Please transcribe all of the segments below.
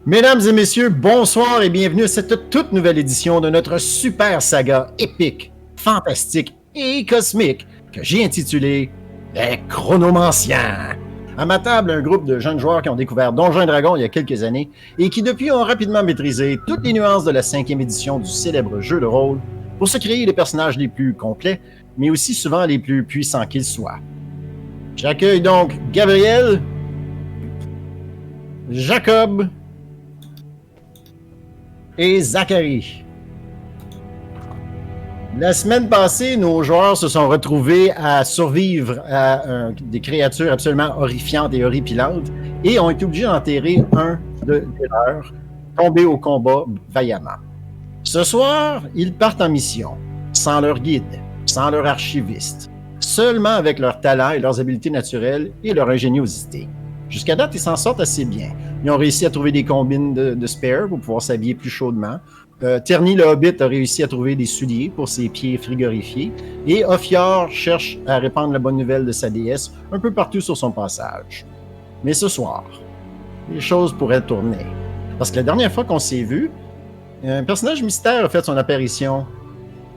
Mesdames et messieurs, bonsoir et bienvenue à cette toute nouvelle édition de notre super saga épique, fantastique et cosmique que j'ai intitulé Les Chronomanciens. À ma table, un groupe de jeunes joueurs qui ont découvert Donjons & Dragons il y a quelques années et qui depuis ont rapidement maîtrisé toutes les nuances de la 5e édition du célèbre jeu de rôle pour se créer les personnages les plus complets, mais aussi souvent les plus puissants qu'ils soient. J'accueille donc Gabriel, Jacob et Zachary. La semaine passée, nos joueurs se sont retrouvés à survivre à des créatures absolument horrifiantes et horripilantes et ont été obligés d'enterrer un des leurs, tombé au combat vaillamment. Ce soir, ils partent en mission, sans leur guide, sans leur archiviste, seulement avec leurs talents et leurs habiletés naturelles et leur ingéniosité. Jusqu'à date, ils s'en sortent assez bien. Ils ont réussi à trouver des combines de spare pour pouvoir s'habiller plus chaudement. Terny le Hobbit a réussi à trouver des souliers pour ses pieds frigorifiés. Et Ophior cherche à répandre la bonne nouvelle de sa déesse un peu partout sur son passage. Mais ce soir, les choses pourraient tourner. Parce que la dernière fois qu'on s'est vu, un personnage mystère a fait son apparition.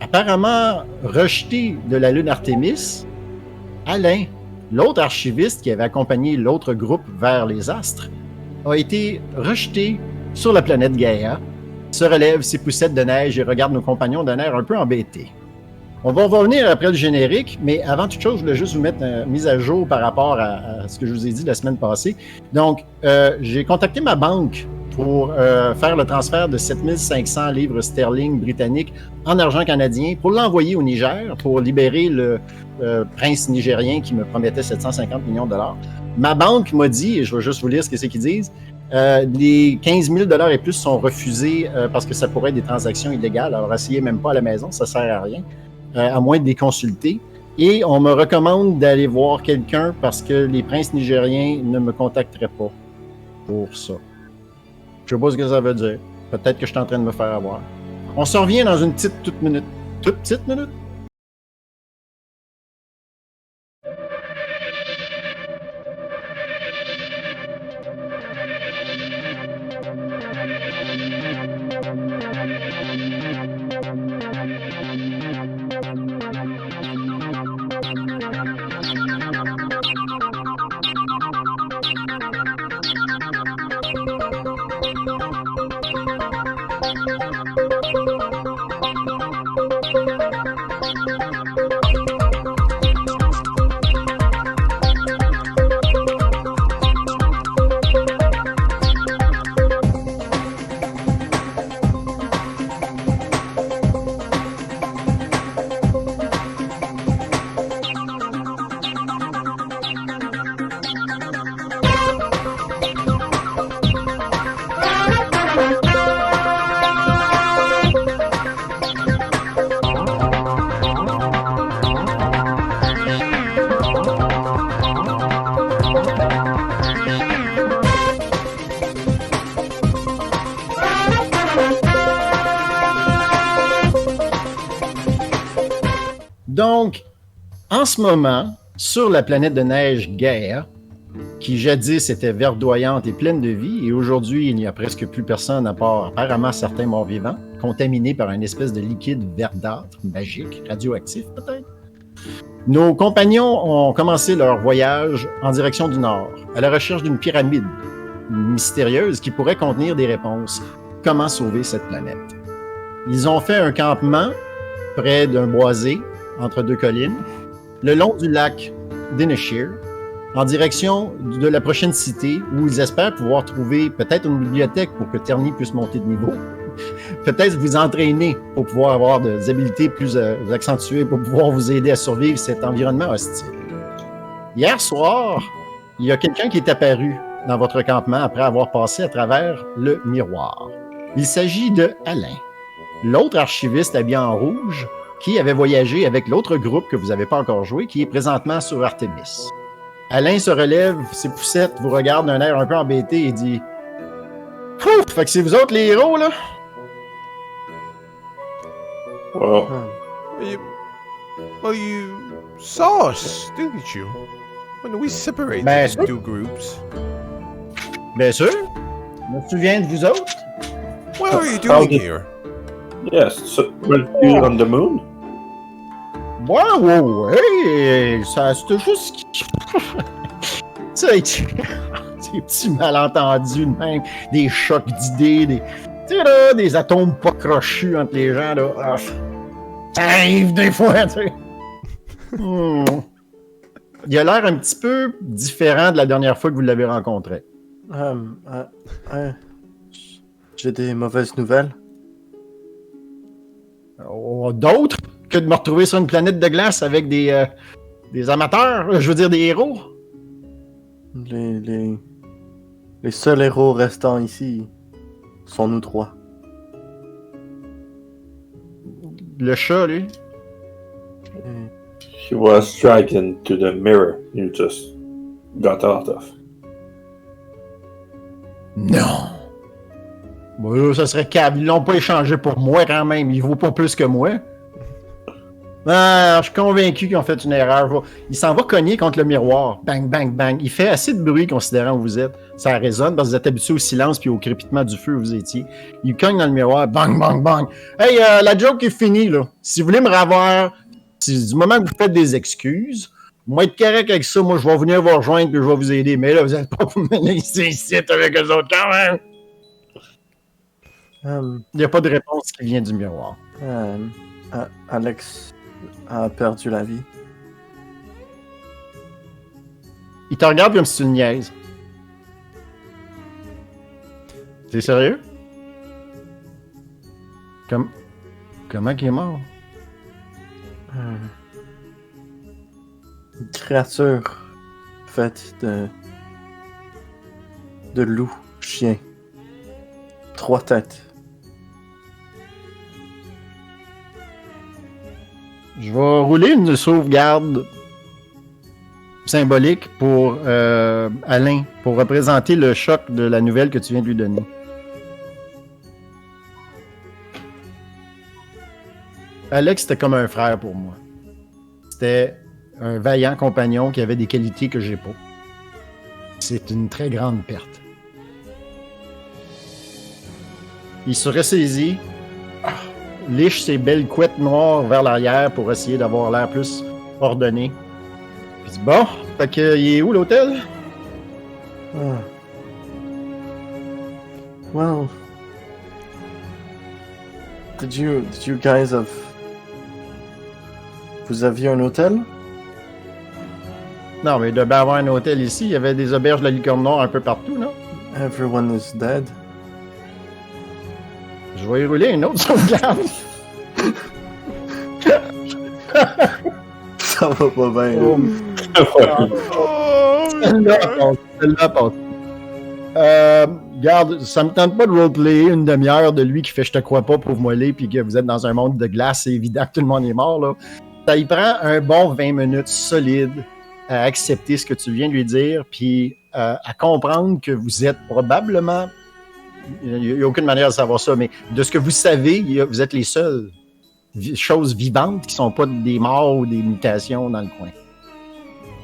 Apparemment rejeté de la lune Artémis, Alain, l'autre archiviste qui avait accompagné l'autre groupe vers les astres, a été rejeté sur la planète Gaïa, se relève ses poussettes de neige et regarde nos compagnons d'un air un peu embêté. On va revenir après le générique, mais avant toute chose, je voulais juste vous mettre une mise à jour par rapport à ce que je vous ai dit la semaine passée. Donc, j'ai contacté ma banque pour faire le transfert de 7500 livres sterling britanniques en argent canadien pour l'envoyer au Niger, pour libérer le prince nigérien qui me promettait 750 millions de dollars. Ma banque m'a dit, et je vais juste vous lire ce que c'est qu'ils disent, les 15 000 $ et plus sont refusés parce que ça pourrait être des transactions illégales. Alors, essayez même pas à la maison, ça sert à rien, à moins de les consulter. Et on me recommande d'aller voir quelqu'un parce que les princes nigériens ne me contacteraient pas pour ça. Je sais pas ce que ça veut dire. Peut-être que je suis en train de me faire avoir. On se revient dans une toute petite minute. Donc, en ce moment, sur la planète de neige Gaïa, qui jadis était verdoyante et pleine de vie, et aujourd'hui, il n'y a presque plus personne à part apparemment certains morts-vivants, contaminés par une espèce de liquide verdâtre, magique, radioactif peut-être. Nos compagnons ont commencé leur voyage en direction du nord, à la recherche d'une pyramide mystérieuse qui pourrait contenir des réponses. Comment sauver cette planète? Ils ont fait un campement près d'un boisé, entre deux collines, le long du lac Dineshire, en direction de la prochaine cité où ils espèrent pouvoir trouver peut-être une bibliothèque pour que Terny puisse monter de niveau, peut-être vous entraîner pour pouvoir avoir des habiletés plus accentuées pour pouvoir vous aider à survivre cet environnement hostile. Hier soir, il y a quelqu'un qui est apparu dans votre campement après avoir passé à travers le miroir. Il s'agit de Alain, l'autre archiviste habillé en rouge qui avait voyagé avec l'autre groupe que vous n'avez pas encore joué, qui est présentement sur Artémis. Alain se relève, ses poussettes vous regardent d'un air un peu embêté et dit « Pouf! Fait que c'est vous autres les héros, là? » Well, you saw us, didn't you? When we separated Ben, into two groups. Bien sûr. Je me souviens de vous autres. What are you doing here? Yes, so we're still on the moon. Ouais, c'était juste... Ça a été... Des petits malentendus de même, des chocs d'idées, tu sais là, des atomes pas crochus entre les gens, là. Ah, ça arrive des fois, tu sais. Il a l'air un petit peu différent de la dernière fois que vous l'avez rencontré. J'ai des mauvaises nouvelles. D'autres que de me retrouver sur une planète de glace avec des amateurs, je veux dire des héros. Les seuls héros restants ici sont nous trois. Le chat, lui. He was dragged into the mirror you just got out of. Non. Bon, ça serait câble. Ils l'ont pas échangé pour moi quand même. Il vaut pas plus que moi. Ah, je suis convaincu qu'ils ont fait une erreur. Il s'en va cogner contre le miroir. Bang, bang, bang. Il fait assez de bruit considérant où vous êtes. Ça résonne parce que vous êtes habitué au silence puis au crépitement du feu où vous étiez. Il cogne dans le miroir. Bang, bang, bang. Hey, la joke est finie, là. Si vous voulez me revoir, du moment que vous faites des excuses, moi, être correct avec ça, moi, je vais venir vous rejoindre et je vais vous aider. Mais là, vous n'êtes pas pour me laisser ici avec eux autres quand même. Il n'y a pas de réponse qui vient du miroir. Alex a perdu la vie. Il te regarde comme si tu le niaises. T'es sérieux? Comment qu'il est mort? Une créature faite de loup, chien. 3 têtes. Je vais rouler une sauvegarde symbolique pour Alain, pour représenter le choc de la nouvelle que tu viens de lui donner. Alex, c'était comme un frère pour moi. C'était un vaillant compagnon qui avait des qualités que j'ai pas. C'est une très grande perte. Il se ressaisit, liche ses belles couettes noires vers l'arrière pour essayer d'avoir l'air plus ordonné. Puis il dit, bon, fait que, il est où l'hôtel? Well, did you guys have... Vous aviez un hôtel? Non, mais il devait avoir un hôtel ici. Il y avait des auberges de la licorne noire un peu partout, non? Everyone is dead. Je vais y rouler une autre sauvegarde. Ça va pas bien. Celle-là passe. Regarde, ça me tente pas de roleplayer une demi-heure de lui qui fait « Je te crois pas, prouve-moi les » puis que vous êtes dans un monde de glace, c'est évident que tout le monde est mort, là. Ça y prend un bon 20 minutes solide à accepter ce que tu viens de lui dire, puis à comprendre que vous êtes probablement... Il n'y a aucune manière de savoir ça, mais de ce que vous savez, vous êtes les seules choses vivantes qui ne sont pas des morts ou des mutations dans le coin.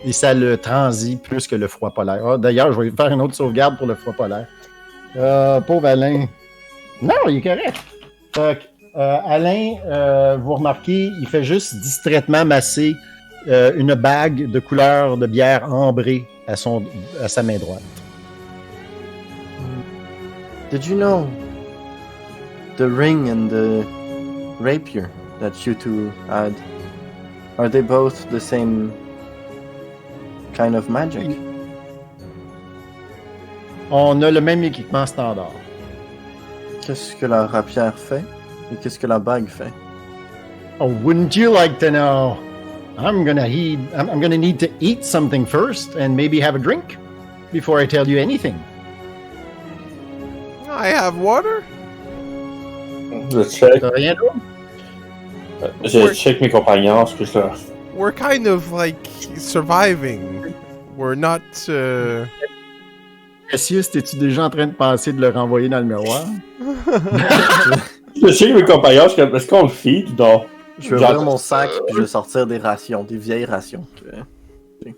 Et ça le transit plus que le froid polaire. Ah, d'ailleurs, je vais faire une autre sauvegarde pour le froid polaire. Pauvre Alain. Non, il est correct. Fait Alain, vous remarquez, il fait juste distraitement masser une bague de couleur de bière ambrée à sa main droite. Did you know the ring and the rapier that you two had? Are they both the same kind of magic? On a le même équipement standard. Qu'est-ce que la rapière fait et qu'est-ce que la bague fait? Oh, wouldn't you like to know? I'm gonna need to eat something first and maybe have a drink before I tell you anything. I have water? Je check. T'as rien d'autre? Je check mes compagnons, ce que je leur... We're kind of like surviving. We're not. Cassius, t'es-tu déjà en train de penser de le renvoyer dans le miroir? Je check mes compagnons, est-ce qu'on le feed ou non? Je vais ouvrir mon sac puis je vais sortir des rations, des vieilles rations. Je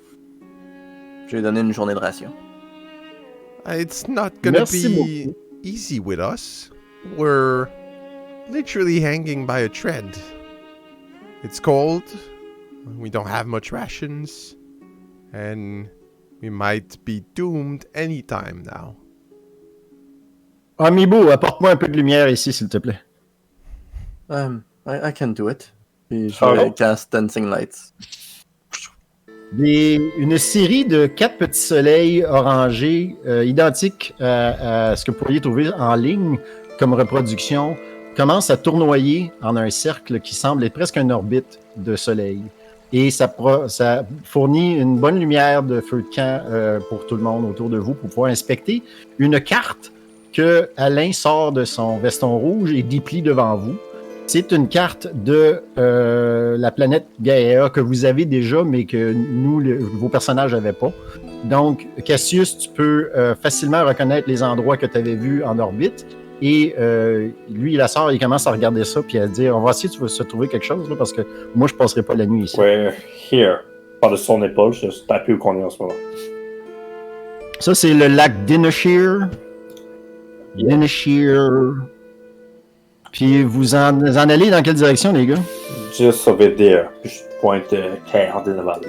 vais lui donner une journée de ration. It's not gonna Merci be beaucoup. easy with us. We're literally hanging by a thread. It's cold. We don't have much rations. And we might be doomed anytime now. Amiibo, apporte-moi un peu de lumière ici, s'il te plaît. I can do it. Puis je Ah vais bon? cast Dancing Lights. Une série de 4 petits soleils orangés, identiques à ce que vous pourriez trouver en ligne comme reproduction, commence à tournoyer en un cercle qui semble être presque une orbite de soleil. Et ça fournit une bonne lumière de feu de camp pour tout le monde autour de vous pour pouvoir inspecter une carte que Alain sort de son veston rouge et déplie devant vous. C'est une carte de la planète Gaïa que vous avez déjà, mais que nous, vos personnages n'avaient pas. Donc, Cassius, tu peux facilement reconnaître les endroits que tu avais vus en orbite. Et lui, il sort, il commence à regarder ça, puis à dire, on va essayer de se trouver quelque chose, là, parce que moi, je ne passerai pas la nuit ici. We're here. Par de son épaule, je sais plus où qu'on est en ce moment. Ça, c'est le lac Dineshire. Yeah. Dineshire. Puis vous en allez dans quelle direction, les gars? Just over there. Puis je pointe Cardinal.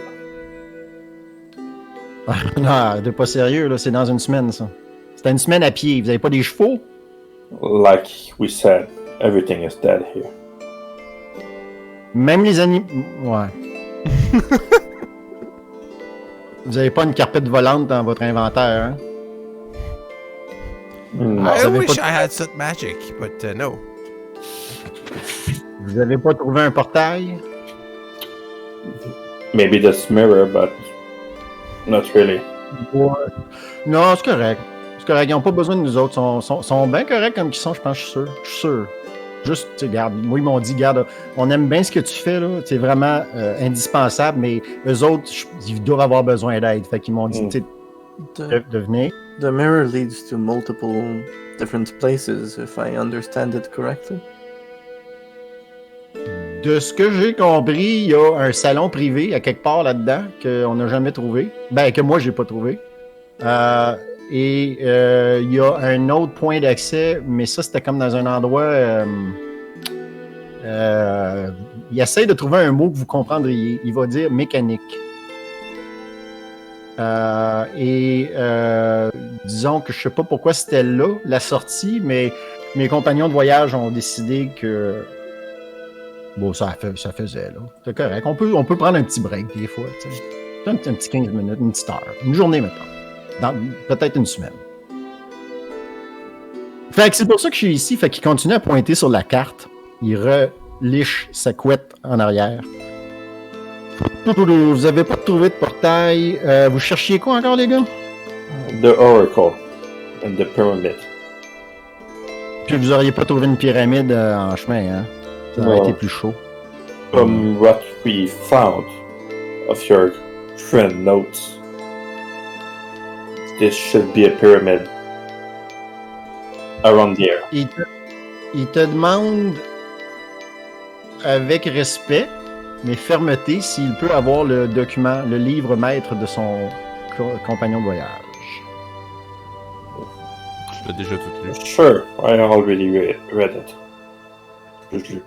Non, t'es pas sérieux, là, c'est dans une semaine, ça. C'est une semaine à pied. Vous avez pas des chevaux? Like we said, everything is dead here. Même les animaux. Ouais. Vous avez pas une carpette volante dans votre inventaire, hein? No. I avez wish pas- I had such magic, but no. Vous avez pas trouvé un portail? Maybe this mirror, but not really. Ouais. Non, c'est correct. C'est correct. Ils n'ont pas besoin de nous autres. Ils sont bien corrects comme ils sont, je pense, je suis sûr. Je suis sûr. Juste, tu sais, garde. Moi, ils m'ont dit, garde, on aime bien ce que tu fais, là. C'est vraiment indispensable, mais eux autres, ils doivent avoir besoin d'aide. Fait qu'ils m'ont dit, tu sais, de venir. The mirror leads to multiple different places, if I understand it correctly. De ce que j'ai compris, il y a un salon privé à quelque part là-dedans qu'on n'a jamais trouvé. Ben, que moi, j'ai pas trouvé. Et il y a un autre point d'accès, mais ça, c'était comme dans un endroit... il essaie de trouver un mot que vous comprendriez. Il va dire mécanique. Disons que je sais pas pourquoi c'était là, la sortie, mais mes compagnons de voyage ont décidé que... Bon, ça faisait, là. C'est correct. On peut prendre un petit break, des fois, tu sais. Un petit 15 minutes, une petite heure. Une journée, maintenant. Peut-être une semaine. Fait que c'est pour ça que je suis ici. Fait qu'il continue à pointer sur la carte. Il reliche sa couette en arrière. Vous avez pas trouvé de portail. Vous cherchiez quoi encore, les gars? The Oracle and the Pyramid. Puis vous auriez pas trouvé une pyramide en chemin, hein? Ça aurait Non. été plus chaud. From what we found of your friend notes, this should be a pyramid around here. Il te demande avec respect, mais fermeté, s'il peut avoir le document, le livre maître de son compagnon de voyage. Je l'ai déjà tout lu. Sure, I already read it. Just look.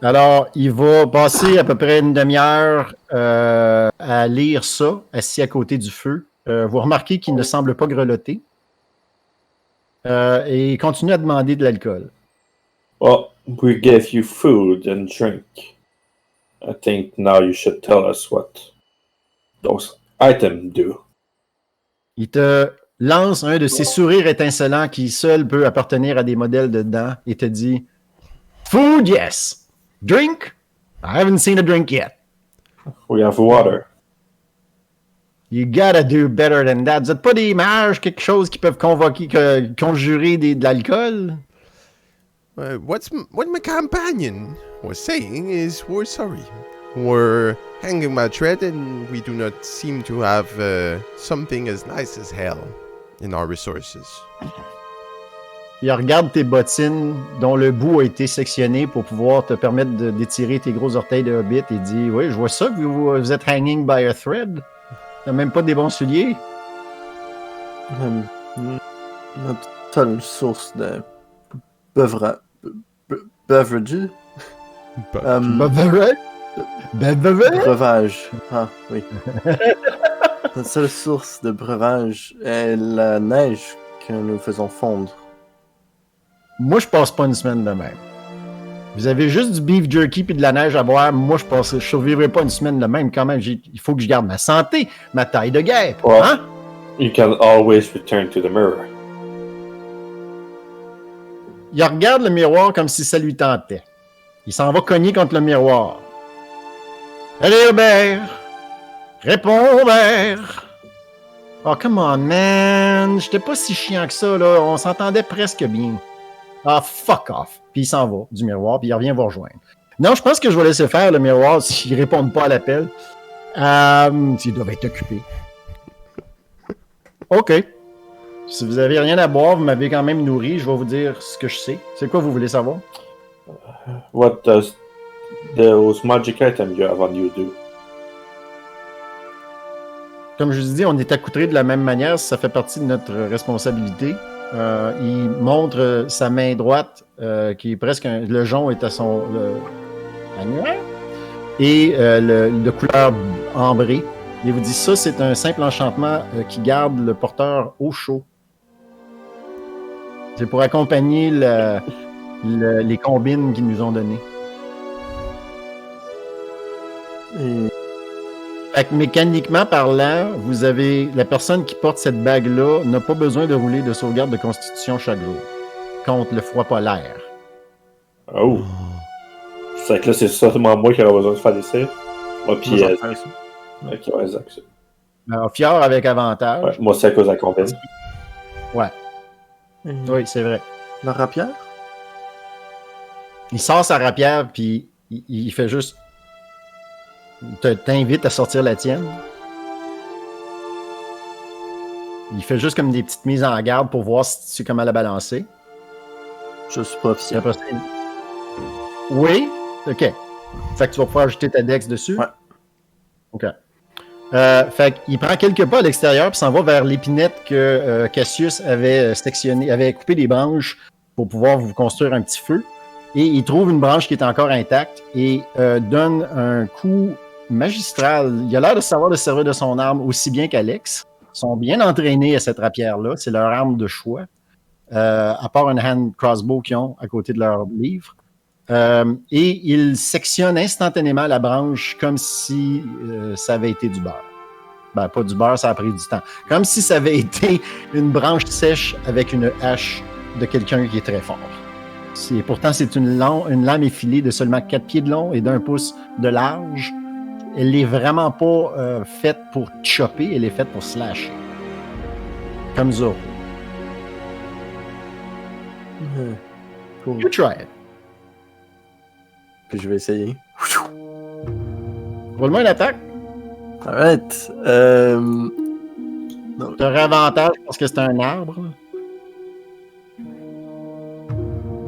Alors, il va passer à peu près une demi-heure à lire ça, assis à côté du feu. Vous remarquez qu'il ne semble pas grelotter. Et il continue à demander de l'alcool. Well, we gave you food and drink. I think now you should tell us what those items do. Il te lance un de ses sourires étincelants qui seul peut appartenir à des modèles de dents et te dit « Food, yes. Drink? I haven't seen a drink yet. We have water. You gotta do better than that. Vous n'êtes pas des mages, quelque chose qui peuvent conjurer de l'alcool? What my companion was saying is we're sorry. We're hanging by a thread and we do not seem to have something as nice as hell in our resources. Il regarde tes bottines dont le bout a été sectionné pour pouvoir te permettre d'étirer tes gros orteils de hobbit et dit « Oui, je vois ça, vous êtes hanging by a thread. T'as même pas des bons souliers. » Notre seule source de beverages. Breuvage. Ah, oui. Notre seule source de breuvage est la neige que nous faisons fondre. Moi, je passe pas une semaine de même. Vous avez juste du beef jerky puis de la neige à boire. Moi, je survivrai pas une semaine de même quand même. Il faut que je garde ma santé, ma taille de guêpe. Ouais. Hein? You can always return to the mirror. Il regarde le miroir comme si ça lui tentait. Il s'en va cogner contre le miroir. Allez, Robert! Réponds, Robert! Oh, come on, man! J'étais pas si chiant que ça, là. On s'entendait presque bien. Ah, fuck off! Puis il s'en va du miroir, puis il revient vous rejoindre. Non, je pense que je vais laisser faire le miroir s'ils répondent pas à l'appel. S'ils doivent être occupés. OK. Si vous avez rien à boire, vous m'avez quand même nourri, je vais vous dire ce que je sais. C'est quoi vous voulez savoir? What does those magic items you have on you do? Comme je vous dis, on est accoutrés de la même manière, ça fait partie de notre responsabilité. Il montre sa main droite, qui est presque le jonc est à son manuel, et de couleur ambrée. Il vous dit ça, c'est un simple enchantement qui garde le porteur au chaud. C'est pour accompagner les combines qu'ils nous ont données. Fait que mécaniquement parlant, vous avez la personne qui porte cette bague-là n'a pas besoin de rouler de sauvegarde de constitution chaque jour contre le froid polaire. Oh! C'est que là, c'est certainement moi qui aurais besoin de faire l'essai. Moi, puis. Ok, ouais, exact. Alors, Fjord avec avantage. Ouais, moi, c'est à cause de la combine. Ouais. Oui, c'est vrai. La rapière? Il sort sa rapière, puis il fait juste. T'invite à sortir la tienne. Il fait juste comme des petites mises en garde pour voir si tu sais comment la balancer. Je suis pas officiel. Après ça, oui? OK. Fait que tu vas pouvoir ajouter ta dex dessus? Ouais. OK. Fait qu'il prend quelques pas à l'extérieur puis s'en va vers l'épinette que Cassius avait coupé des branches pour pouvoir vous construire un petit feu. Et il trouve une branche qui est encore intacte et donne un coup magistral. Il a l'air de savoir de servir de son arme aussi bien qu'Alex. Ils sont bien entraînés à cette rapière-là. C'est leur arme de choix. À part un hand crossbow qu'ils ont à côté de leur livre. Et ils sectionnent instantanément la branche comme si ça avait été du beurre. Ben, pas du beurre, ça a pris du temps. Comme si ça avait été une branche sèche avec une hache de quelqu'un qui est très fort. Pourtant, c'est une lame effilée de seulement 4 pieds de long et d'1 pouce de large. Elle n'est vraiment pas faite pour chopper, elle est faite pour slasher. Comme Zorro. Cool. You try it. Puis je vais essayer. Roule-moi une attaque. Alright. Tu aurais avantage parce que c'est un arbre.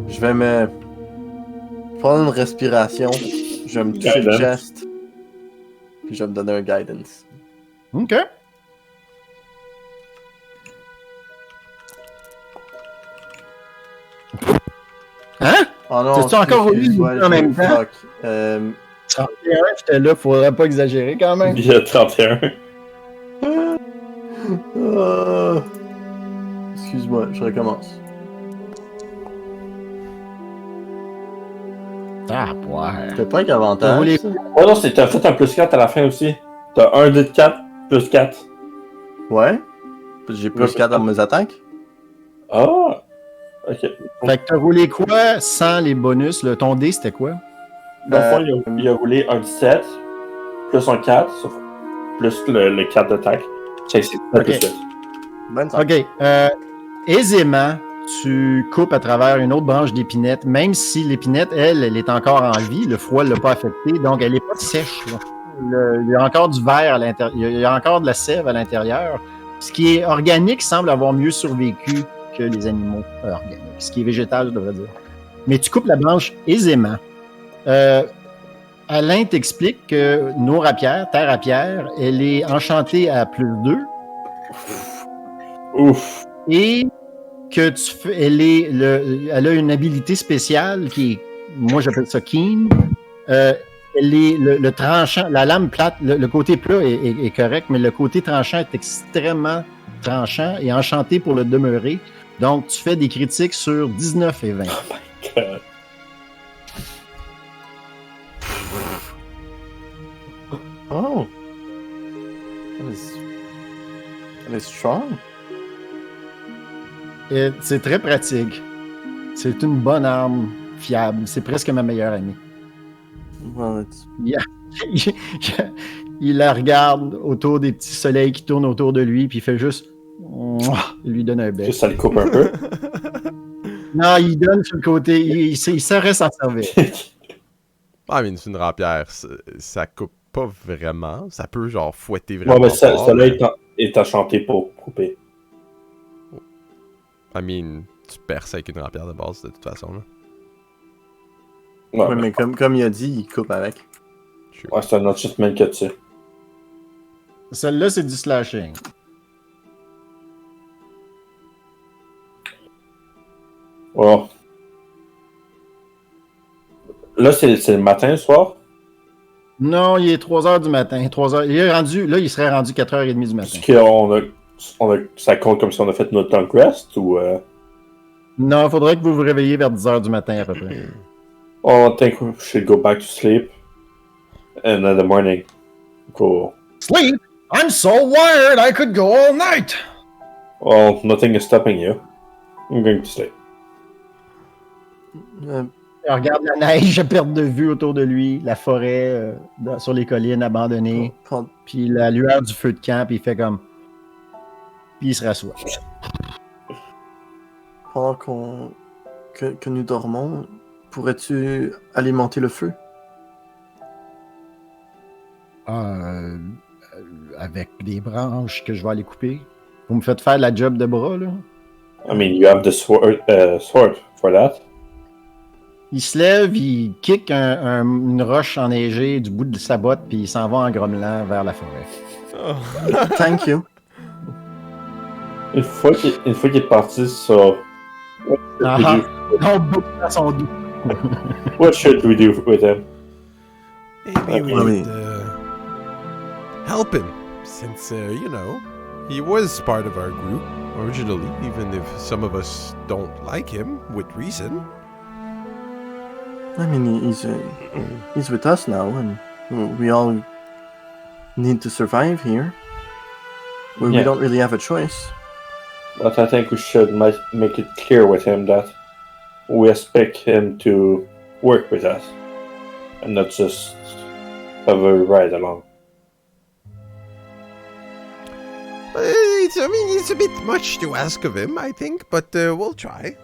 Je vais me prendre une respiration. Je vais me toucher le chest. Puis je vais me donner un guidance. OK. Hein? Oh non, T'as-tu encore roulé en même temps? Fuck. 31, j'étais là, faudrait pas exagérer quand même. Il y a 31. Excuse-moi, je recommence. Ah, ouais. C'était pas T'as qu'avantage. roulé- Ça? Ouais, non, t'as fait un plus 4 à la fin aussi. T'as un dé de 4, plus 4. Ouais. J'ai plus 4 dans mes attaques. Ah! Ok. Fait que t'as roulé quoi sans les bonus? Ton dé, c'était quoi? Dans le fond, il a roulé un 17, plus un 4, plus le 4 d'attaque. C'est 7 plus 8. 25. OK. Aisément, tu coupes à travers une autre branche d'épinette, même si l'épinette, elle est encore en vie. Le froid ne l'a pas affectée, donc elle n'est pas sèche. Là. Il y a encore du verre à l'intérieur. Il y a encore de la sève à l'intérieur. Ce qui est organique semble avoir mieux survécu que les animaux organiques. Ce qui est végétal, je devrais dire. Mais tu coupes la branche aisément. Alain t'explique que ta rapière, elle est enchantée à +2. Ouf. Et que elle a une habilité spéciale qui est, moi j'appelle ça keen. Le tranchant, la lame plate, le côté plat est correct, mais le côté tranchant est extrêmement tranchant et enchanté pour le demeurer. Donc, tu fais des critiques sur 19 et 20. Oh my god. Oh. That is strong. Et c'est très pratique. C'est une bonne arme fiable. C'est presque ma meilleure amie. Well, it's... Il la regarde autour des petits soleils qui tournent autour de lui, puis il fait juste... Il lui donne un bec. Juste ça le coupe un peu. Non, il donne sur le côté. Il saurait s'en servir. Ah, mais c'est une rapière. Ça coupe pas vraiment. Ça peut, genre, fouetter vraiment Ouais, mais fort. ça là est enchanté pour couper. I mean, tu perces avec une rapière de base, de toute façon, là. Ouais, Ouais, mais comme il a dit, il coupe avec. ouais, c'est un achievement que tu sais. Celle-là, c'est du slashing. Oh. Là, c'est le matin, le soir? Non, il est 3h du matin. 3h. Il serait rendu 4h30 du matin. Est-ce qu'on ça compte comme si on a fait notre long rest ou... Non, il faudrait que vous vous réveilliez vers 10h du matin à peu près. Oh, I think we should go back to sleep. And in the morning, go... Sleep? I'm so wired I could go all night! Well, nothing is stopping you. I'm going to sleep. Il regarde la neige à perte de vue autour de lui, la forêt sur les collines abandonnées, puis la lueur du feu de camp, puis il fait comme... Puis il se rassoit. Pendant que nous dormons, pourrais-tu alimenter le feu? Avec des branches que je vais aller couper. Vous me faites faire la job de bras, là? I mean, you have the sword for that. Il se lève, il kick une roche enneigée du bout de sa botte, puis il s'en va en grommelant vers la forêt. Thank you. Une fois qu'il est parti sur... On boucle dans son dos. What should we do with him? Maybe we I mean- would help him, since, you know, he was part of our group originally, even if some of us don't like him, with reason. I mean, he's with us now, and we all need to survive here. We Yeah. don't really have a choice. But I think we should make it clear with him that we expect him to work with us and not just have a ride along. It's a bit much to ask of him, I think, but we'll try.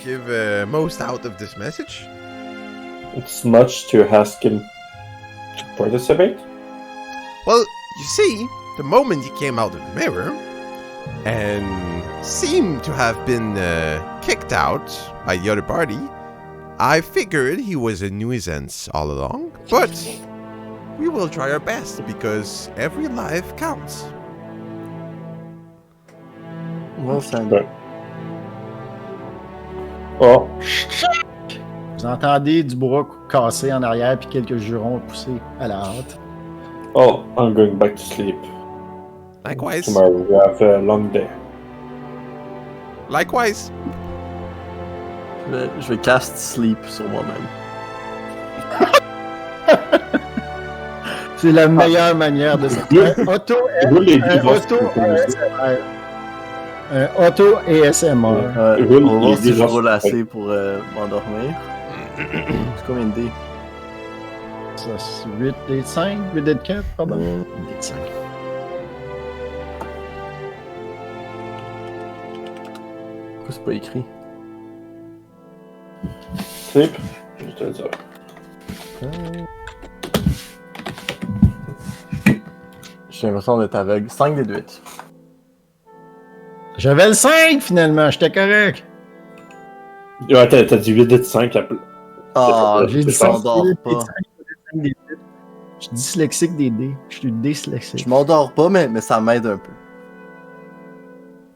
Give most out of this message. It's much to ask him to participate. Well, you see, the moment he came out of the mirror and seemed to have been kicked out by the other party, I figured he was a nuisance all along. But we will try our best because every life counts. Well said. Ouais. Oh, Vous entendez du bois cassé en arrière, puis quelques jurons poussés à la hâte. oh, I'm going back to sleep. Likewise. Tomorrow we have a long day. Likewise. Je vais cast sleep sur moi-même. C'est la meilleure manière de ça. Un auto Roule les dés voir si auto tu peux commencer. ASMR. Un auto ASMR. Roule On va voir les si dés je voir roule si tu peux. assez pour m'endormir. C'est combien de dés? Ça, c'est 8 et 5, 8 et 4, pardon. 8 et 5. Pourquoi c'est pas écrit? Sleep? Je te le dis. J'ai l'impression d'être aveugle. 5 des 8. J'avais le 5 finalement, j'étais correct. Ouais, t'as dit 8 de 5 après. Ah, C'est j'ai dit pas- ça, m'endors Huit et pas. 5, des 8. Je suis dyslexique des dés. Je suis dyslexique. Je m'endors pas, mais ça m'aide un peu.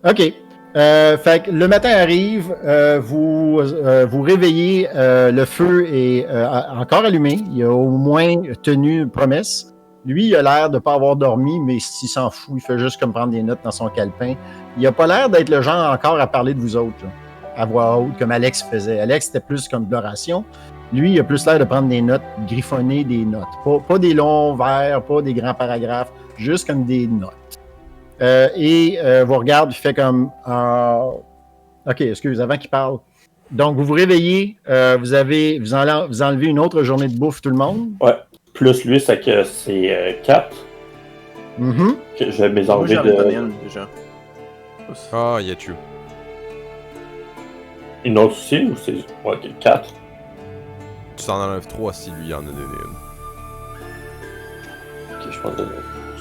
OK. Fait que le matin arrive, vous réveillez, le feu est encore allumé. Il a au moins tenu une promesse. Lui, il a l'air de ne pas avoir dormi, mais s'il s'en fout, il fait juste comme prendre des notes dans son calepin. Il n'a pas l'air d'être le genre encore à parler de vous autres, là, à voix haute, comme Alex faisait. Alex, c'était plus comme de l'oration. Lui, il a plus l'air de prendre des notes, griffonner des notes. Pas des longs vers, pas des grands paragraphes, juste comme des notes. Vous regarde, il fait comme... OK, excuse, avant qu'il parle. Donc, vous vous réveillez, vous enlevez une autre journée de bouffe, tout le monde. Ouais. Plus lui, c'est que c'est 4. Mm-hmm. Que je vais mes Moi, enlever j'en ai donné de... une, déjà. Ah, yeah, true. Une autre aussi, ou c'est... Ouais, 4. Tu t'en enlèves 3 si lui en a donné une. Ok, je pense que...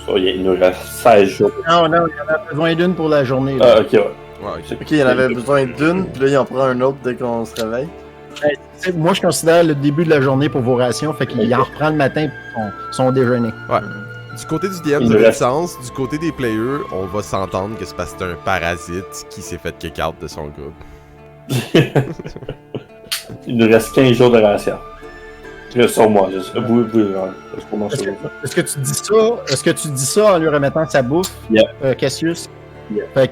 Ça, il nous reste 16 jours. Non, il y en a besoin d'une pour la journée. Là. Ah, ok, ouais. Ouais, ok. Ok, il en avait besoin d'une, puis là, il en prend un autre dès qu'on se réveille. Moi, je considère le début de la journée pour vos rations, fait qu'il en reprend le matin pour son déjeuner. Ouais. Du côté du DM Il de nous reste- l'essence, du côté des players, on va s'entendre que c'est parce que c'est un parasite qui s'est fait kick-out de son groupe. Il nous reste 15 jours de ration. Sur moi, vous, c'est pour moi, Est-ce sur que, vous. est-ce que tu dis ça en lui remettant sa bouffe, Yeah. Cassius? Yeah. Fait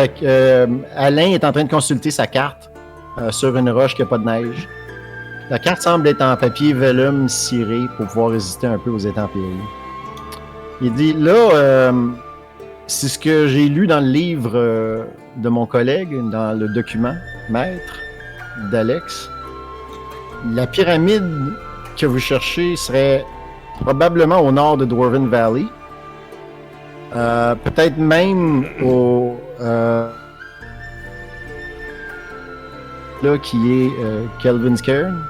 que Alain est en train de consulter sa carte sur une roche qui n'a pas de neige. La carte semble être en papier vellum ciré pour pouvoir résister un peu aux intempéries. Il dit là, c'est ce que j'ai lu dans le livre de mon collègue, dans le document maître d'Alex. La pyramide que vous cherchez serait probablement au nord de Dwarven Valley. Peut-être même au... là, qui est Kelvin's Cairn.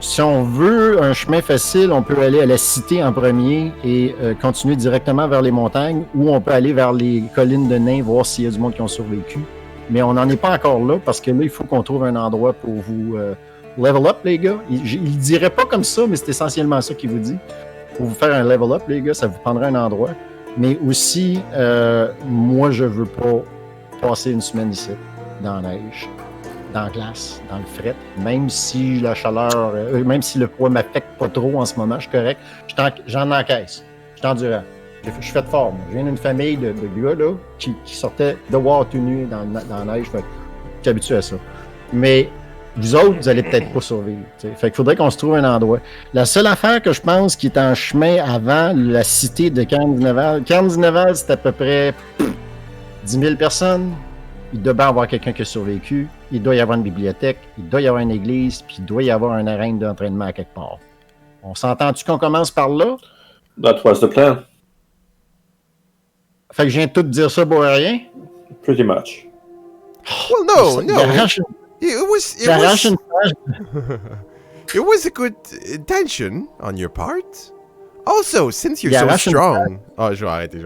Si on veut un chemin facile, on peut aller à la cité en premier et continuer directement vers les montagnes, ou on peut aller vers les collines de nains, voir s'il y a du monde qui ont survécu. Mais on n'en est pas encore là, parce que là, il faut qu'on trouve un endroit pour vous level up, les gars. Il dirait pas comme ça, mais c'est essentiellement ça qu'il vous dit. Pour vous faire un level up, les gars, ça vous prendra un endroit. Mais aussi, moi, je veux pas passer une semaine ici, dans la neige, dans la glace, dans le fret. Même si la chaleur, même si le froid m'affecte pas trop en ce moment, je suis correct. J'en encaisse. Je suis endurant. Je suis fait fort. Moi. Je viens d'une famille de gars là, qui sortaient de voir tout nu dans la neige. Fait que je suis habitué à ça. Mais vous autres, vous allez peut-être pas survivre. T'sais. Fait qu'il faudrait qu'on se trouve un endroit. La seule affaire que je pense qui est en chemin avant la cité de Cairn-Dineval, Cairn-Dineval, c'est à peu près 10 000 personnes. Il doit bien avoir quelqu'un qui a survécu. Il doit y avoir une bibliothèque. Il doit y avoir une église. Puis il doit y avoir un arène d'entraînement à quelque part. On s'entend-tu qu'on commence par là? That was the plan. Fait que je viens de tout dire ça pour rien? Pretty much. Well, no, no. J'arrache It une page. It was a good intention on your part. Also, since you're Il so arrache une strong. Oh, je vais arrêter.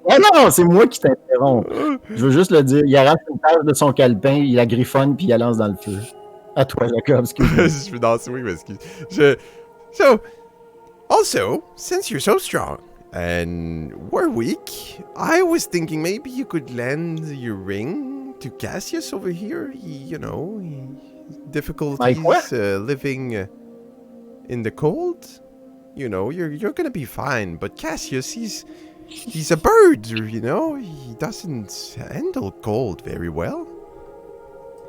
Ah non, c'est moi qui t'interromps. Je veux juste le dire. Il arrache une page de son calepin, il la griffonne, puis il la lance dans le feu. À toi, Jacob, excuse-moi. Je suis dans ce oui, mais excuse. So, also, since you're so strong and we're weak, I was thinking maybe you could lend your ring to Cassius over here. You know, difficulties Like what? Living in the cold. You know, you're gonna be fine. But Cassius, he's a bird. You know, he doesn't handle cold very well.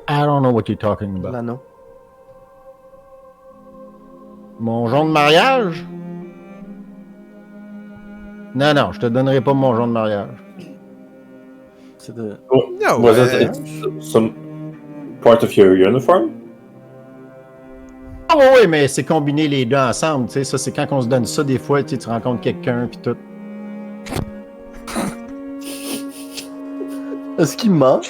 I don't know what you're talking about. L'anneau. Mon jonc de mariage? Non, je te donnerai pas mon jonc de mariage. C'est de... No, Was it some part of your uniform? Ah oui, mais c'est combiner les deux ensemble, tu sais, ça c'est quand on se donne ça des fois, tu rencontres quelqu'un puis tout. Est-ce qu'il ment?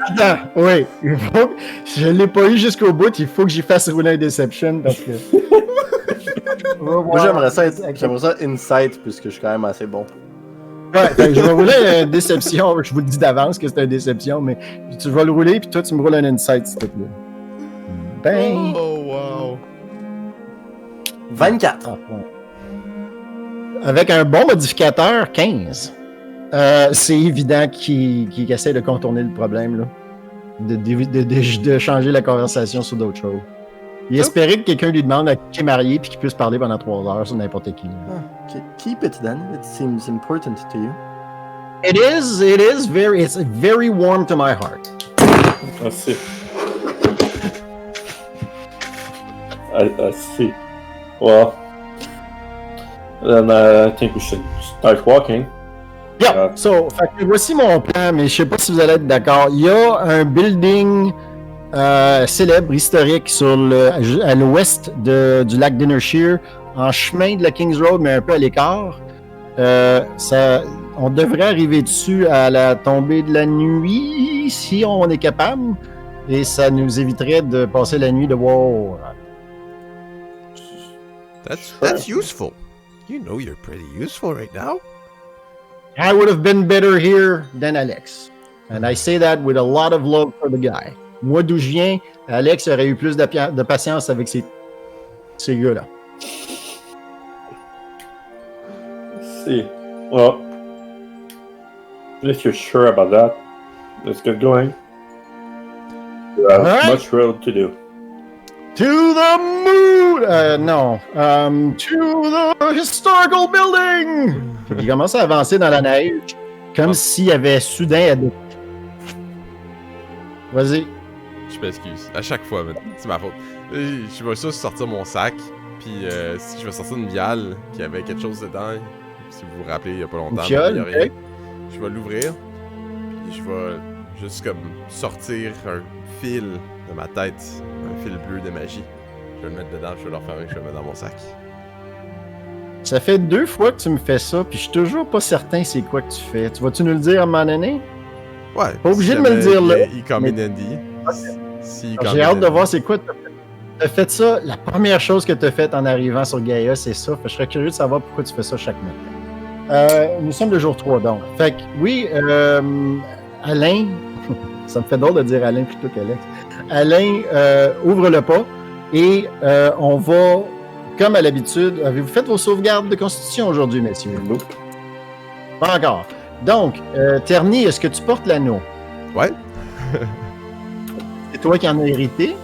Attends, oui, je l'ai pas eu jusqu'au bout, il faut que j'y fasse rouler un Deception parce que... Moi, j'aimerais ça Insight, puisque je suis quand même assez bon. Ouais, fait que je vais rouler un Déception, je vous le dis d'avance que c'est un Déception, mais tu vas le rouler puis toi tu me roules un Insight s'il te plaît. Ben... Oh, wow. 24. Avec un bon modificateur, 15. C'est évident qu'il essaie de contourner le problème, là. De changer la conversation sur d'autres choses. Il espérait que quelqu'un lui demande à qui il est marié puis qu'il puisse parler pendant 3 heures sur n'importe qui. Keep it then. It seems important to you. It's very warm to my heart. I see. I see. Well, then I think we should start walking. Yeah, fait que voici mon plan, mais je sais pas si vous allez être d'accord. Il y a un building célèbre, historique, à l'ouest du lac Dinnershear, en chemin de la Kings Road, mais un peu à l'écart. On devrait arriver dessus à la tombée de la nuit, si on est capable, et ça nous éviterait de passer la nuit de war. That's useful. You know you're pretty useful right now. I would have been better here than Alex. And I say that with a lot of love for the guy. Moi, d'où je viens, Alex aurait eu plus de patience avec ces gars-là. See. Well, if you're sure about that, let's get going. We have much road to do. To the moon! Non. To the historical building! Il commence à avancer dans la neige, comme s'il y avait soudain... Vas-y. Je m'excuse. À chaque fois, c'est ma faute. Je vais juste sortir mon sac, puis je vais sortir une viale qui avait quelque chose dedans. Si vous vous rappelez, il y a pas longtemps, il y a rien. Okay. Je vais l'ouvrir, puis je vais juste comme sortir un fil de ma tête, un fil bleu de magie. Je vais le mettre dedans, je vais le refermer, je vais le mettre dans mon sac. Ça fait 2 fois que tu me fais ça, puis je suis toujours pas certain c'est quoi que tu fais. Tu vas-tu nous le dire à un moment donné? Ouais. Pas obligé de me le dire là. Il come in handy. J'ai hâte de voir c'est quoi. T'as fait ça, la première chose que t'as faite en arrivant sur Gaïa, c'est ça. Fait que je serais curieux de savoir pourquoi tu fais ça chaque matin. Nous sommes le jour 3 donc. Fait que oui, Alain, ça me fait drôle de dire Alain plutôt qu'Alex. Alain ouvre le pas et on va, comme à l'habitude, avez-vous fait vos sauvegardes de constitution aujourd'hui, messieurs? Nope. Pas encore. Donc, Terny, est-ce que tu portes l'anneau? Ouais. C'est toi qui en as hérité?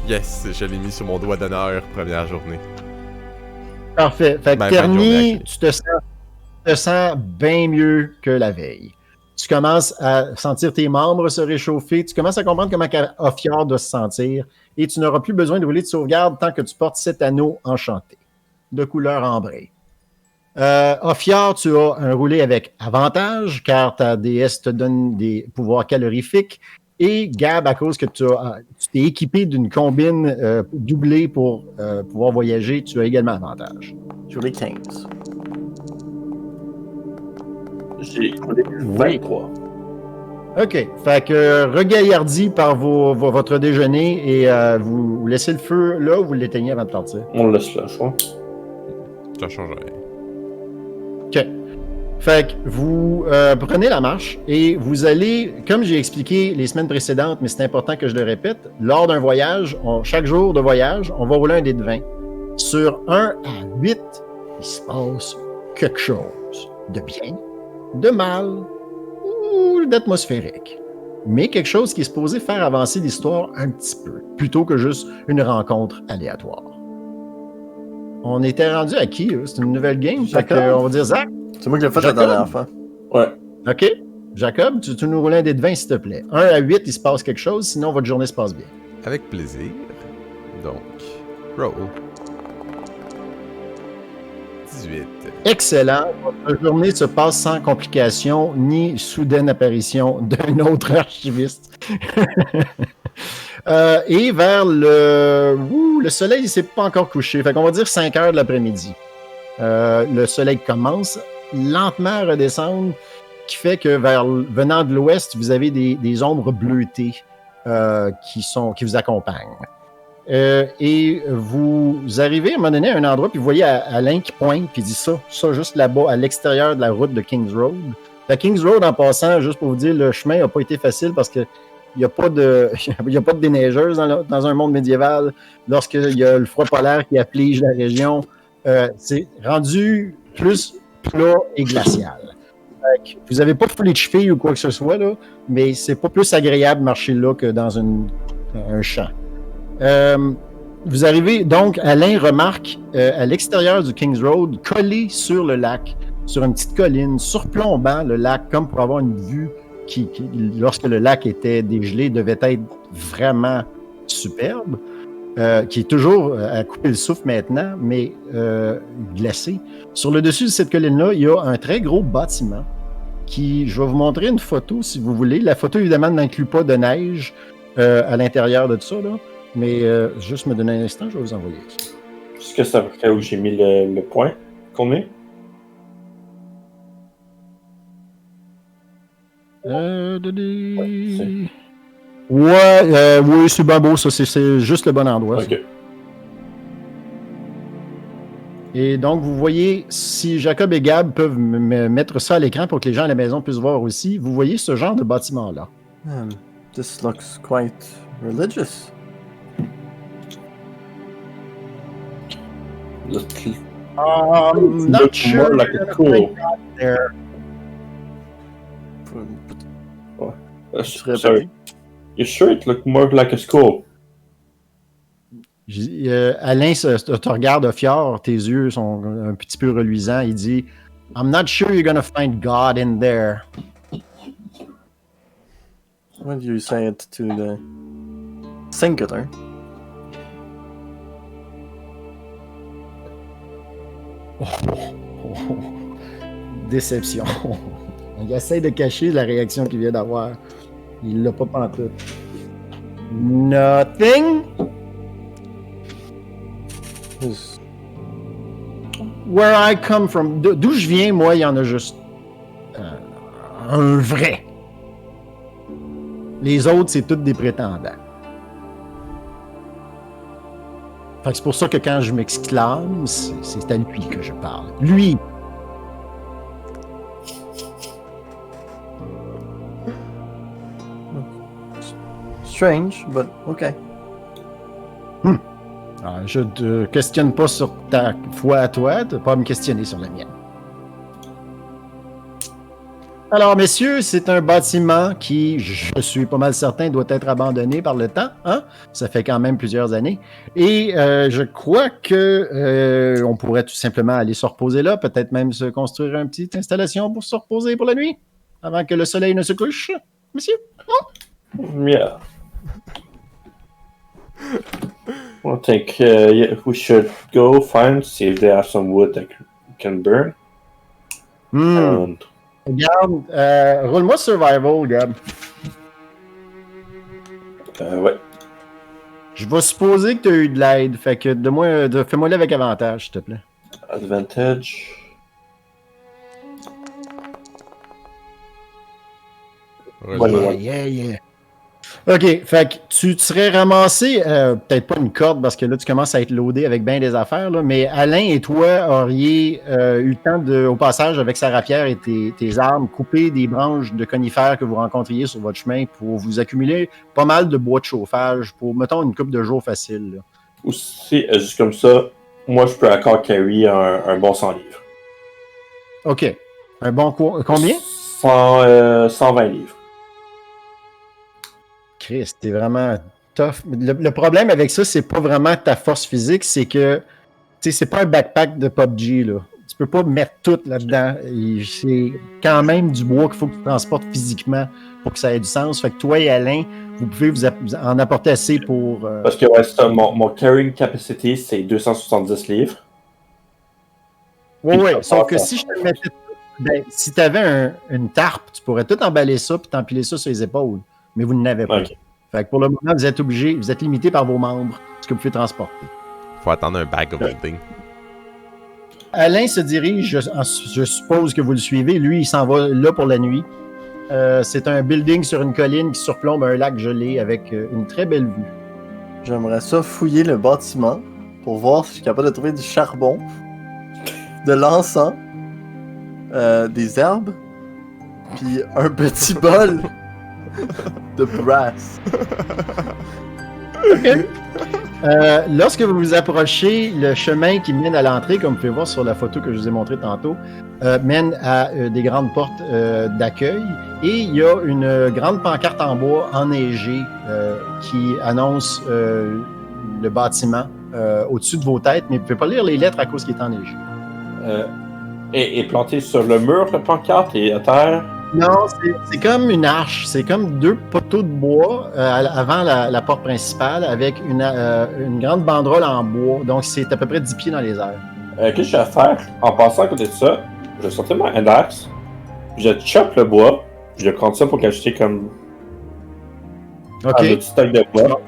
Yes, je l'ai mis sur mon doigt d'honneur, première journée. Parfait. Fait que Ben, Terny, tu te sens bien mieux que la veille. Tu commences à sentir tes membres se réchauffer. Tu commences à comprendre comment Ophiar doit se sentir. Et tu n'auras plus besoin de rouler de sauvegarde tant que tu portes cet anneau enchanté, de couleur ambrée. Ophiar, tu as un roulé avec avantage, car ta déesse te donne des pouvoirs calorifiques. Et Gab, à cause que tu t'es équipé d'une combine doublée pour pouvoir voyager, tu as également avantage. Sur les 15. J'ai 23. OK. Fait que regaillardi par votre déjeuner et vous laissez le feu là ou vous l'éteignez avant de partir? On le laisse là, je crois. Ça change rien. OK. Fait que vous prenez la marche et vous allez, comme j'ai expliqué les semaines précédentes, mais c'est important que je le répète, lors d'un voyage, chaque jour de voyage, on va rouler un dé de 20. Sur 1 à 8, il se passe quelque chose de bien, de mal ou d'atmosphérique. Mais quelque chose qui est supposé faire avancer l'histoire un petit peu, plutôt que juste une rencontre aléatoire. On était rendu à qui? C'est une nouvelle game? Fait que, on va dire Zach. C'est moi qui l'ai fait la dernière fois. Ouais. OK. Jacob, tu nous roules un dé de 20, s'il te plaît. 1 à 8, il se passe quelque chose, sinon votre journée se passe bien. Avec plaisir. Donc, roll. 18. Excellent. Votre journée se passe sans complications ni soudaine apparition d'un autre archiviste. Et vers le soleil, il ne s'est pas encore couché. Fait qu'on va dire 5 heures de l'après-midi. Le soleil commence lentement à redescendre, qui fait que venant de l'ouest, vous avez des ombres bleutées qui vous accompagnent. Et vous arrivez à un moment donné à un endroit, puis vous voyez Alain qui pointe, puis il dit ça juste là-bas, à l'extérieur de la route de Kings Road. La Kings Road, en passant, juste pour vous dire, le chemin n'a pas été facile parce que il n'y a pas de déneigeuse dans un monde médiéval. Lorsqu'il y a le froid polaire qui afflige la région, c'est rendu plus plat et glacial. Vous n'avez pas foulé de cheville ou quoi que ce soit, là, mais c'est pas plus agréable de marcher là que dans un champ. Vous arrivez, donc, Alain remarque à l'extérieur du Kings Road, collé sur le lac, sur une petite colline, surplombant le lac, comme pour avoir une vue qui lorsque le lac était dégelé, devait être vraiment superbe, qui est toujours à couper le souffle maintenant, mais glacé. Sur le dessus de cette colline-là, il y a un très gros bâtiment qui, je vais vous montrer une photo si vous voulez. La photo, évidemment, n'inclut pas de neige à l'intérieur de tout ça, là. Mais juste me donner un instant, je vais vous envoyer ça. Est-ce que c'est à peu près où j'ai mis le point qu'on met? Oui, c'est bien beau, ça. C'est juste le bon endroit. Ok. Et donc, vous voyez, si Jacob et Gab peuvent me mettre ça à l'écran pour que les gens à la maison puissent voir aussi, vous voyez ce genre de bâtiment-là. This looks quite religious. Not sure like a school. there. Sorry. You sure it looked more like a school? Alain te regarde, Fior, tes yeux sont un petit peu reluisants. Il dit I'm not sure you're gonna find God in there. When you say it to the singular? Déception. Il essaie de cacher la réaction qu'il vient d'avoir. Il l'a pas pantoute. Nothing. Where I come from. D'où je viens, moi, il y en a juste un vrai. Les autres, c'est tous des prétendants. Fait que c'est pour ça que quand je m'exclame, c'est à lui que je parle. Lui! Strange, but okay. Alors, je te questionne pas sur ta foi à toi, tu n'as pas à me questionner sur la mienne. Alors, messieurs, c'est un bâtiment qui, je suis pas mal certain, doit être abandonné par le temps. Hein? Ça fait quand même plusieurs années. Et je crois que on pourrait tout simplement aller se reposer là, peut-être même se construire une petite installation pour se reposer pour la nuit, avant que le soleil ne se couche, messieurs. Yeah. I think we should go find, see if they have some wood that can burn. And Regarde, roule-moi survival, Gab. ouais. Je vais supposer que tu as eu de l'aide, fait que fais-moi-le avec avantage, s'il te plaît. Advantage. Yeah. OK, fait que tu te serais ramassé, peut-être pas une corde parce que là tu commences à être loadé avec bien des affaires, là, mais Alain et toi auriez eu le temps au passage avec sa rapière et tes armes, couper des branches de conifères que vous rencontriez sur votre chemin pour vous accumuler pas mal de bois de chauffage pour, mettons, une couple de jours facile. Là. Aussi, juste comme ça, moi je peux encore carry un bon 100 livres. OK. Un bon combien? 120 livres. Christ, t'es vraiment tough. Le problème avec ça, c'est pas vraiment ta force physique, c'est que, tu sais, c'est pas un backpack de PUBG, là. Tu peux pas mettre tout là-dedans. C'est quand même du bois qu'il faut que tu transportes physiquement pour que ça ait du sens. Fait que toi et Alain, vous pouvez vous en apporter assez pour... Parce que ouais, ça, mon carrying capacity, c'est 270 livres. Oui, sauf que si je te mettais... Ben, si t'avais une tarpe, tu pourrais tout emballer ça puis t'empiler ça sur les épaules. Mais vous n'avez pas. Okay. Fait que pour le moment, vous êtes obligé, vous êtes limité par vos membres, ce que vous pouvez transporter. Faut attendre un bag of holding. Alain se dirige, je suppose que vous le suivez, lui, il s'en va là pour la nuit. C'est un building sur une colline qui surplombe un lac gelé avec une très belle vue. J'aimerais ça fouiller le bâtiment pour voir si je suis capable de trouver du charbon, de l'encens, des herbes, puis un petit bol de brass. OK. Lorsque vous vous approchez, le chemin qui mène à l'entrée, comme vous pouvez voir sur la photo que je vous ai montrée tantôt, mène à des grandes portes d'accueil. Et il y a une grande pancarte en bois enneigée qui annonce le bâtiment au-dessus de vos têtes, mais vous ne pouvez pas lire les lettres à cause qu'il est enneigé. Et planté sur le mur, la pancarte, et à terre. Non, c'est comme une arche. C'est comme 2 poteaux de bois avant la porte principale avec une grande banderole en bois. Donc, c'est à peu près 10 pieds dans les airs. Qu'est-ce que je vais faire? En passant à côté de ça, je vais sortir mon index, je chope le bois, je vais prendre ça pour cacher comme un petit stock de bois.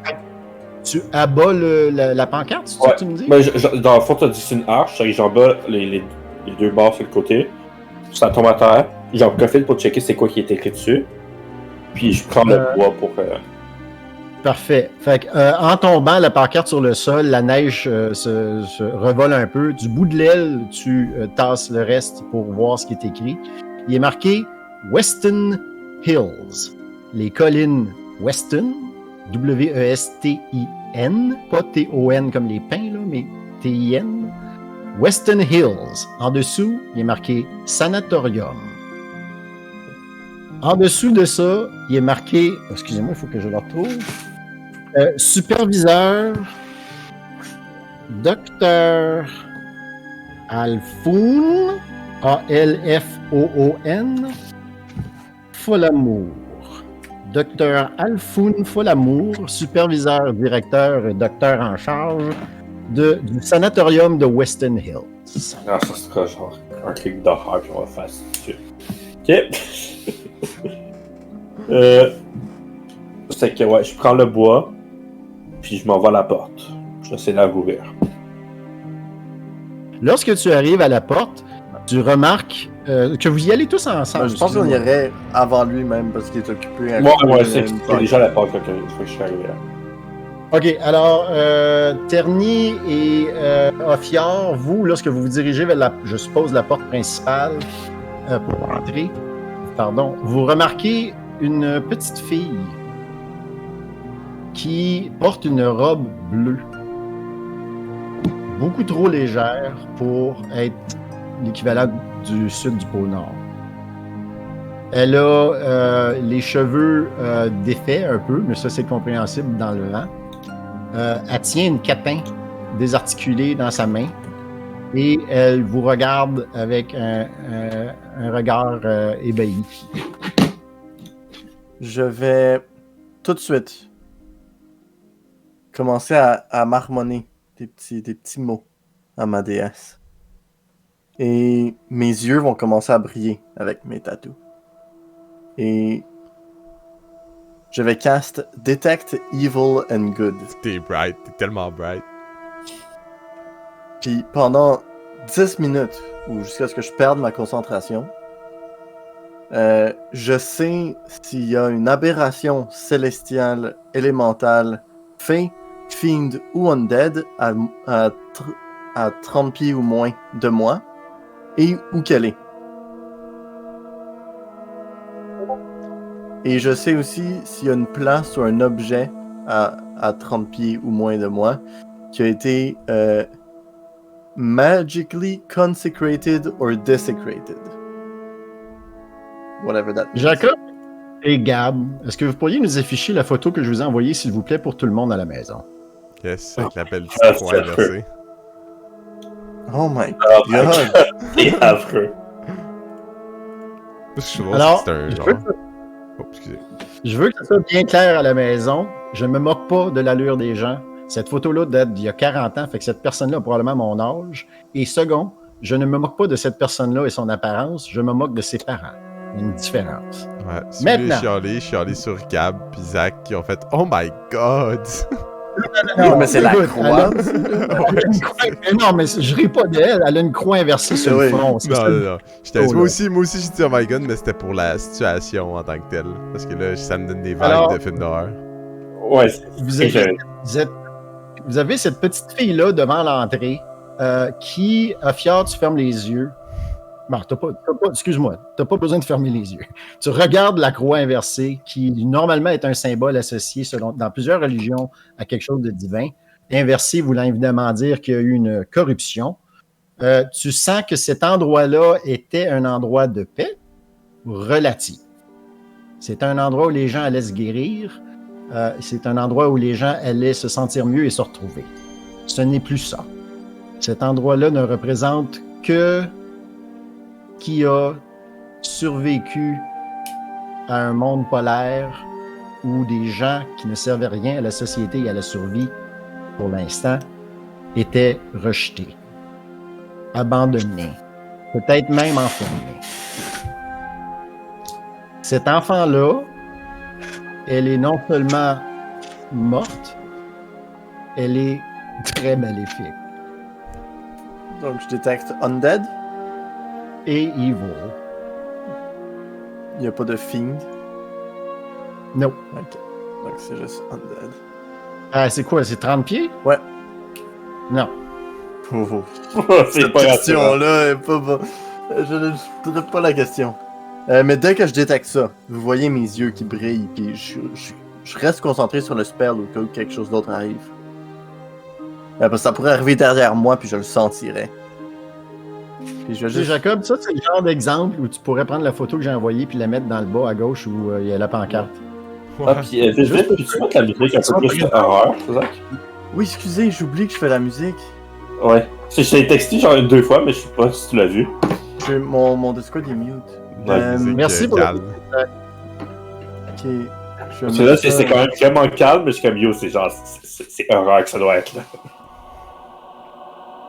Tu abats la pancarte, c'est ça que tu me dis? Ben, dans le fond, tu as dit c'est une arche, j'en bats les 2 barres sur le côté, ça tombe à terre, j'en profite pour checker c'est quoi qui est écrit dessus, puis je prends le bois pour... Parfait. Fait que, en tombant la pancarte sur le sol, la neige se revole un peu. Du bout de l'aile, tu tasses le reste pour voir ce qui est écrit. Il est marqué Weston Hills. Les collines Weston, W-E-S-T-I-N, pas T-O-N comme les pins, là, mais T-I-N. Weston Hills. En dessous, il est marqué Sanatorium. En dessous de ça, il est marqué, excusez-moi, il faut que je le retrouve, superviseur, docteur Alfoun, A-L-F-O-O-N, Folamour. Docteur Alfoun Folamour, superviseur, directeur et docteur en charge du sanatorium de Weston Hills. Ah, ça sera genre un clic d'horreur qu'on va faire dessus. Ok. C'est que ouais, je prends le bois, puis je m'en vais à la porte. J'essaie de la rouvrir. Lorsque tu arrives à la porte, tu remarques que vous y allez tous ensemble. Je pense qu'on irait avant lui même parce qu'il est occupé. Ouais, c'est déjà la porte une fois que je suis arrivé là. Ok, alors Terny et Ophiar, vous, lorsque vous vous dirigez vers je suppose, la porte principale pour entrer, vous remarquez une petite fille qui porte une robe bleue, beaucoup trop légère pour être l'équivalent du sud du pôle Nord. Elle a les cheveux défaits un peu, mais ça c'est compréhensible dans le vent. Elle tient une capin désarticulée dans sa main et elle vous regarde avec un regard ébahi. Je vais tout de suite commencer à marmonner des petits mots à ma déesse. Et mes yeux vont commencer à briller avec mes tatous. Et je vais cast Detect Evil and Good. T'es bright, t'es tellement bright. Puis pendant 10 minutes, ou jusqu'à ce que je perde ma concentration, je sais s'il y a une aberration célestiale, élémentale, fée, fiend ou undead à 30 pieds ou moins de moi, et où qu'elle est. Et je sais aussi s'il y a une place ou un objet à 30 pieds ou moins de moi qui a été magically consecrated or desecrated. Whatever that means. Jacob et Gab, est-ce que vous pourriez nous afficher la photo que je vous ai envoyée, s'il vous plaît, pour tout le monde à la maison? Yes, avec la belle petite croix inversée. Oh my Oh my god! god, c'est affreux. Alors, c'est un je genre. veux que- Oh, excusez. Je veux que ça soit bien clair à la maison. Je ne me moque pas de l'allure des gens. Cette photo-là date d'il y a 40 ans, fait que cette personne-là a probablement mon âge. Et second, je ne me moque pas de cette personne-là et son apparence, je me moque de ses parents. Il y a une différence. Ouais, si Maintenant. vous voulez chialer sur Gab pis Zach qui ont fait Oh my god! Non, mais c'est la écoute, croix. Non, mais je ris pas d'elle. Elle a une croix inversée sur le Oui. front. c'est ça. Non. Oh, Moi là. aussi j'ai dit Oh my god, mais c'était pour la situation en tant que telle. Parce que là, ça me donne des vibes Alors- de film d'horreur. Ouais, Vous avez cette petite fille-là devant l'entrée qui, Ophiar, tu fermes les yeux. Bon, excuse-moi, t'as pas besoin de fermer les yeux. Tu regardes la croix inversée qui, normalement, est un symbole associé, dans plusieurs religions, à quelque chose de divin. inversé, voulant évidemment dire qu'il y a eu une corruption. Tu sens que cet endroit-là était un endroit de paix relative. C'est un endroit où les gens allaient se guérir. C'est un endroit où les gens allaient se sentir mieux et se retrouver. Ce n'est plus ça. Cet endroit-là ne représente que qui a survécu à un monde polaire où des gens qui ne servaient rien à la société et à la survie, pour l'instant, étaient rejetés, abandonnés, peut-être même enfermés. Cet enfant-là, elle est non seulement morte, elle est très maléfique. Donc je détecte Undead. Et evil. Il n'y a pas de Fiend. Non. Ok. Donc c'est juste Undead. C'est quoi? C'est 30 pieds? Ouais. Non. Oh. C'est Cette pas rassurant. question-là est pas bonne. Je ne pose pas la question. Mais dès que je détecte ça, vous voyez mes yeux qui brillent, puis je reste concentré sur le spell au cas où quelque chose d'autre arrive. Parce que ça pourrait arriver derrière moi, puis je le sentirais. Puis je vais Tu sais, juste... Jacob, ça, c'est le genre d'exemple où tu pourrais prendre la photo que j'ai envoyée puis la mettre dans le bas à gauche où il y a la pancarte. Ah, puis vite, peux-tu mettre la musique un peu plus horreur, Zach? Oui, excusez, j'oublie que je fais la musique. Ouais. Je t'ai texté genre 2 fois, mais je sais pas si tu l'as vu. Mon Discord est mute. Ouais, merci pour le- calme. Ok. Je Parce que là, c'est quand même vraiment calme, mais je suis comme yo, c'est genre, c'est horreur que ça doit être là.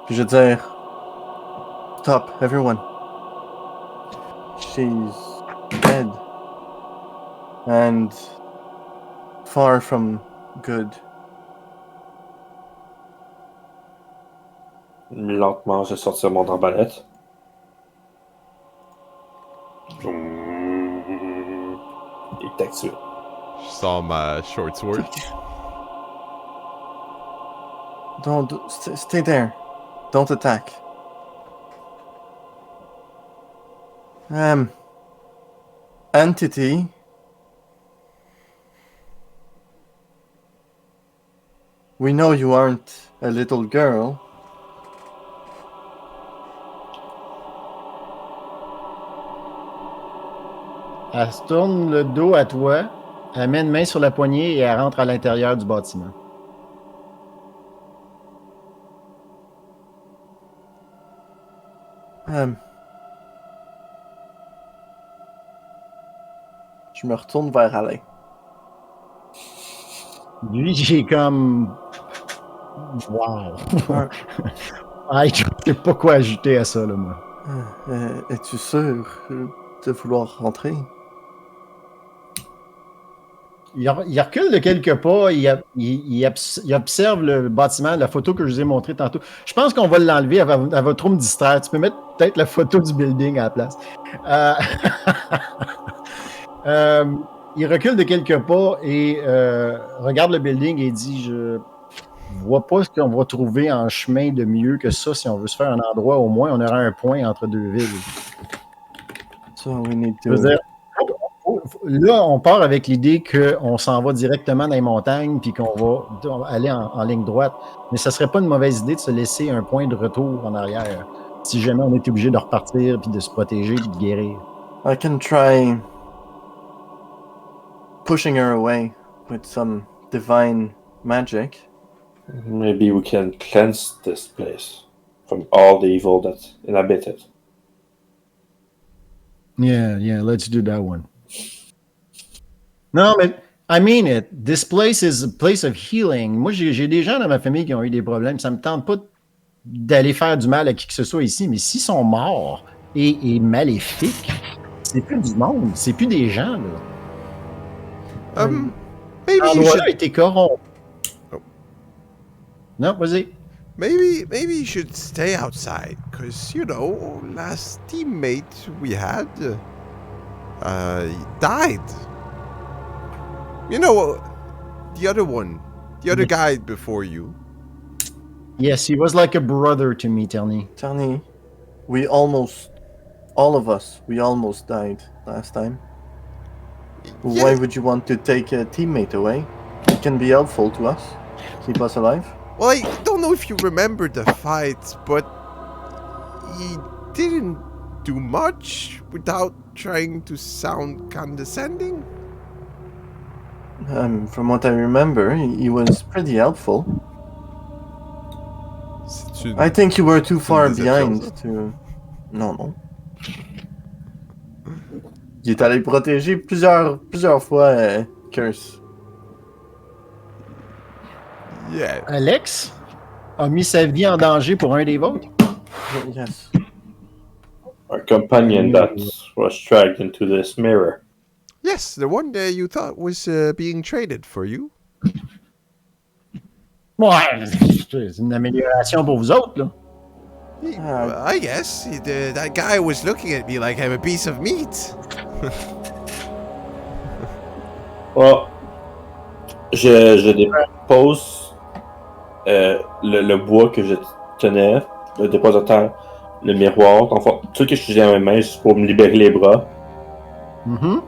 Puis je vais dire... Stop, everyone. She's dead. And... far from good. Lentement, je vais sortir mon arbalète. Et tac dessus. Je sors ma short sword. Don't... stay there. Don't attack. Entity... We know you aren't a little girl. Elle se tourne le dos à toi, elle met une main sur la poignée et elle rentre à l'intérieur du bâtiment. Je me retourne vers Alain. Lui, j'ai comme... Wow! Ouais. Je sais pas quoi ajouter à ça, là, moi. Es-tu sûr de vouloir rentrer? Il recule de quelques pas, il observe le bâtiment, la photo que je vous ai montrée tantôt. Je pense qu'on va l'enlever, elle va trop me distraire. Tu peux mettre peut-être la photo du building à la place. Il recule de quelques pas et regarde le building et dit, je vois pas ce qu'on va trouver en chemin de mieux que ça si on veut se faire un endroit, au moins on aura un point entre deux villes. So we need Je veux to... dire, là, on part avec l'idée qu'on s'en va directement dans les montagnes puis qu'on va aller en ligne droite. Mais ça serait pas une mauvaise idée de se laisser un point de retour en arrière si jamais on est obligé de repartir puis de se protéger puis de guérir. I can try pushing her away with some divine magic. Maybe we can cleanse this place from all the evil that inhabit it. Yeah, let's do that one. Non, mais I mean it. This place is a place of healing. Moi, j'ai des gens dans ma famille qui ont eu des problèmes. Ça me tente pas d'aller faire du mal à qui que ce soit ici, mais s'ils sont morts et maléfiques, c'est plus du monde, c'est plus des gens, là. Maybe you L'endroit should... a été corrompu. Oh. Non, vas-y. Maybe you should stay outside, cause you know, last teammate we had, he died. You know, the other one, the other guy before you. Yes, he was like a brother to me, Terny. Tony, we almost... all of us, we almost died last time. Why would you want to take a teammate away? It can be helpful to us. Keep us alive. Well, I don't know if you remember the fight, but he didn't do much without trying to sound condescending. From what I remember, he was pretty helpful. C'est une- I think you were too far déception, behind ça. to... Non. Il est allé protéger plusieurs fois Curse. Yeah. Alex a mis sa vie en danger pour un des vôtres. Yes. Our companion that was dragged into this mirror. Yes, the one that you thought was being traded for you. Ouais, c'est une amélioration pour vous autres, là. I guess. That guy was looking at me like I'm a piece of meat. Well, je dépose le bois que je tenais, le dépose à terre, le miroir, enfin, tout ce que je faisais à mes mains juste pour me libérer les bras. Mhm.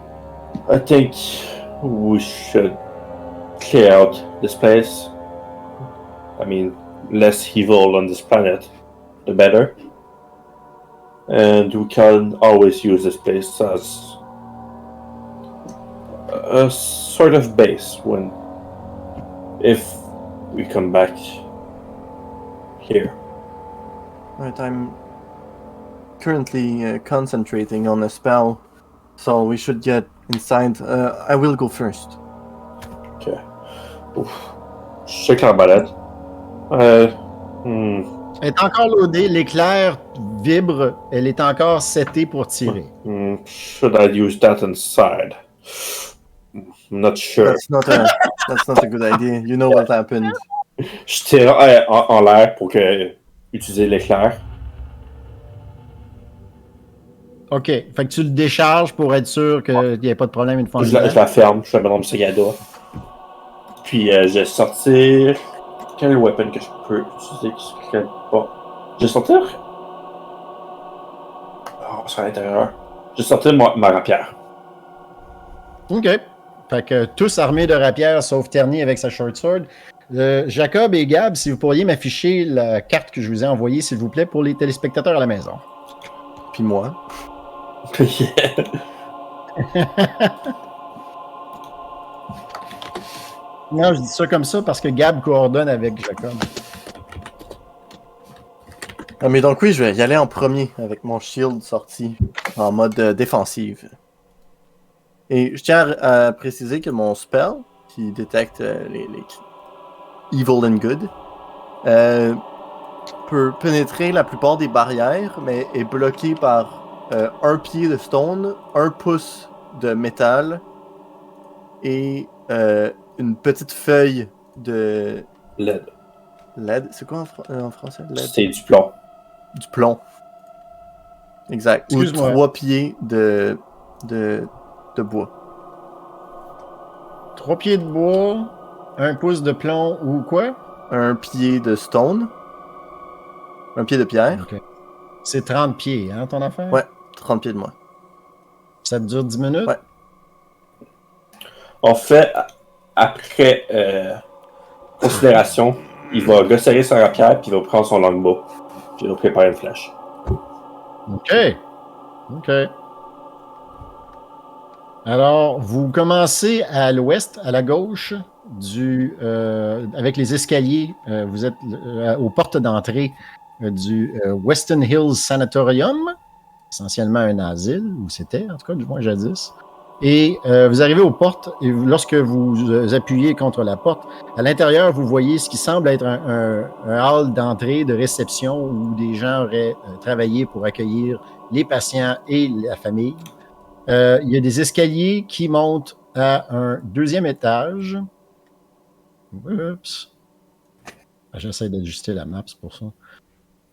I think we should clear out this place. I mean, less evil on this planet, the better. And we can always use this place as a sort of base if we come back here. Right, I'm currently concentrating on a spell, so we should get inside. I will go first. Okay. Ouf. Je sais que l'arbalète. Elle est encore loadée, l'éclair vibre, elle est encore setée pour tirer. Should I use that inside? I'm not sure. That's not a good idea. You know what happened. Je tire en l'air pour utiliser l'éclair. OK. Fait que tu le décharges pour être sûr qu'il n'y ait pas de problème une fois en Je la ferme, je la mets dans mon sac à dos. Puis je vais sortir. Quel weapon que je peux utiliser qui se crée pas? Je vais sortir. Oh, c'est à l'intérieur. Je vais sortir ma rapière. OK. Fait que tous armés de rapières, sauf Terny avec sa short sword. Jacob et Gab, si vous pourriez m'afficher la carte que je vous ai envoyée, s'il vous plaît, pour les téléspectateurs à la maison. Puis moi. Non, je dis ça comme ça parce que Gab coordonne avec Jacob. Ah, mais donc oui, je vais y aller en premier avec mon shield sorti en mode défensive. Et je tiens à préciser que mon spell, qui détecte les evil and good, peut pénétrer la plupart des barrières, mais est bloqué par un pied de stone, un pouce de métal et une petite feuille de LED. LED. C'est quoi en français? LED? C'est du plomb. Du plomb. Exact. Ou Excuse-moi. 3 pieds de bois. 3 pieds de bois, 1 pouce de plomb ou quoi? Un pied de stone. Un pied de pierre. OK. C'est 30 pieds, hein, ton affaire? Ouais, 30 pieds de moi. Ça te dure 10 minutes? Ouais. En fait, après considération, il va resserrer sa rapière puis il va prendre son longbow. Puis il va préparer une flèche. OK. OK. Alors, vous commencez à l'ouest, à la gauche, avec les escaliers. Vous êtes aux portes d'entrée du Weston Hills Sanatorium, essentiellement un asile, où c'était, en tout cas, du moins jadis. Et vous arrivez aux portes, et lorsque vous appuyez contre la porte, à l'intérieur, vous voyez ce qui semble être un hall d'entrée, de réception, où des gens auraient travaillé pour accueillir les patients et la famille. Il y a des escaliers qui montent à un deuxième étage. Oups. J'essaie d'ajuster la map, c'est pour ça.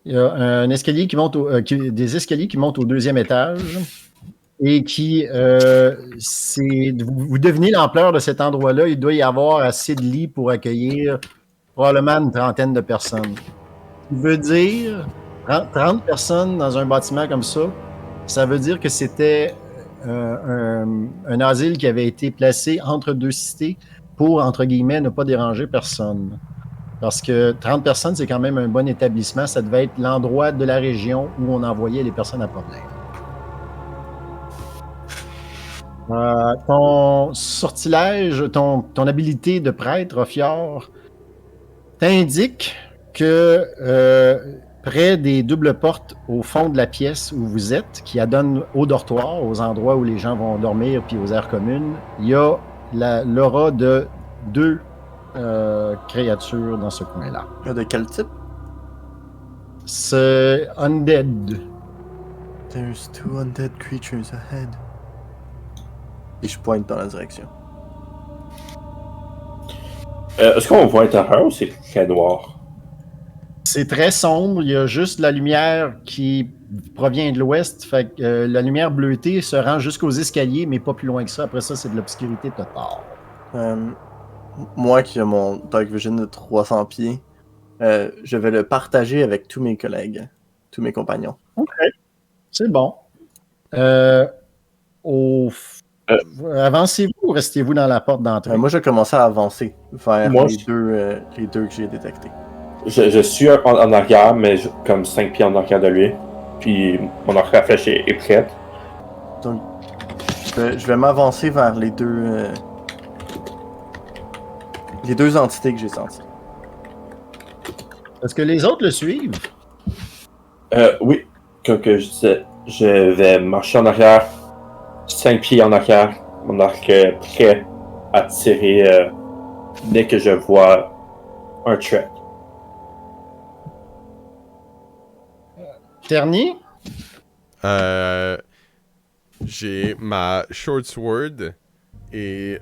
Il y a un escalier qui monte des escaliers qui montent au deuxième étage et qui, vous devinez l'ampleur de cet endroit-là. Il doit y avoir assez de lits pour accueillir probablement une trentaine de personnes. Ce qui veut dire 30 personnes dans un bâtiment comme ça veut dire que c'était un asile qui avait été placé entre deux cités pour, entre guillemets, ne pas déranger personne. Parce que 30 personnes, c'est quand même un bon établissement. Ça devait être l'endroit de la région où on envoyait les personnes à problème. Ton sortilège, ton habilité de prêtre, Ophior, t'indique que près des doubles portes au fond de la pièce où vous êtes, qui adonnent au dortoir, aux endroits où les gens vont dormir, puis aux aires communes, il y a l'aura de 2 créatures dans ce coin-là. De quel type? C'est undead. There's 2 undead creatures ahead. Et je pointe dans la direction. Est-ce qu'on voit intérieur ou c'est très noir? C'est très sombre, il y a juste la lumière qui provient de l'ouest, fait que la lumière bleutée se rend jusqu'aux escaliers, mais pas plus loin que ça. Après ça, c'est de l'obscurité totale. Moi qui ai mon Dark Vision de 300 pieds, je vais le partager avec tous mes collègues, tous mes compagnons. OK, c'est bon. Avancez-vous ou restez-vous dans la porte d'entrée? Moi, je commençais à avancer vers Moi, les deux que j'ai détectés. Je suis en arrière, mais comme 5 pieds en arrière de lui. Puis mon arc à flèche est prête. Donc, je vais m'avancer vers les deux entités que j'ai senties. Est-ce que les autres le suivent? Oui, comme que je disais, je vais marcher en arrière, 5 pieds en arrière, mon arc prêt à tirer dès que je vois un threat. Ternier? J'ai ma short sword et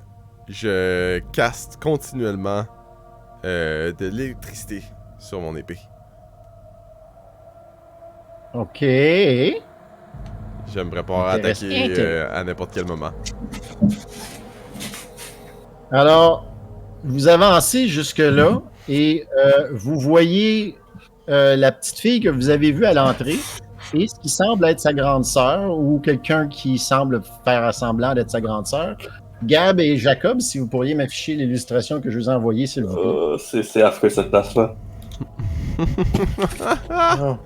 je caste continuellement de l'électricité sur mon épée. OK. Je me prépare à Intéressant. attaquer à n'importe quel moment. Alors, vous avancez jusque-là et vous voyez la petite fille que vous avez vue à l'entrée et ce qui semble être sa grande sœur ou quelqu'un qui semble faire semblant d'être sa grande sœur. Gab et Jacob, si vous pourriez m'afficher l'illustration que je vous ai envoyée, s'il vous plaît. C'est affreux cette place-là. Oh.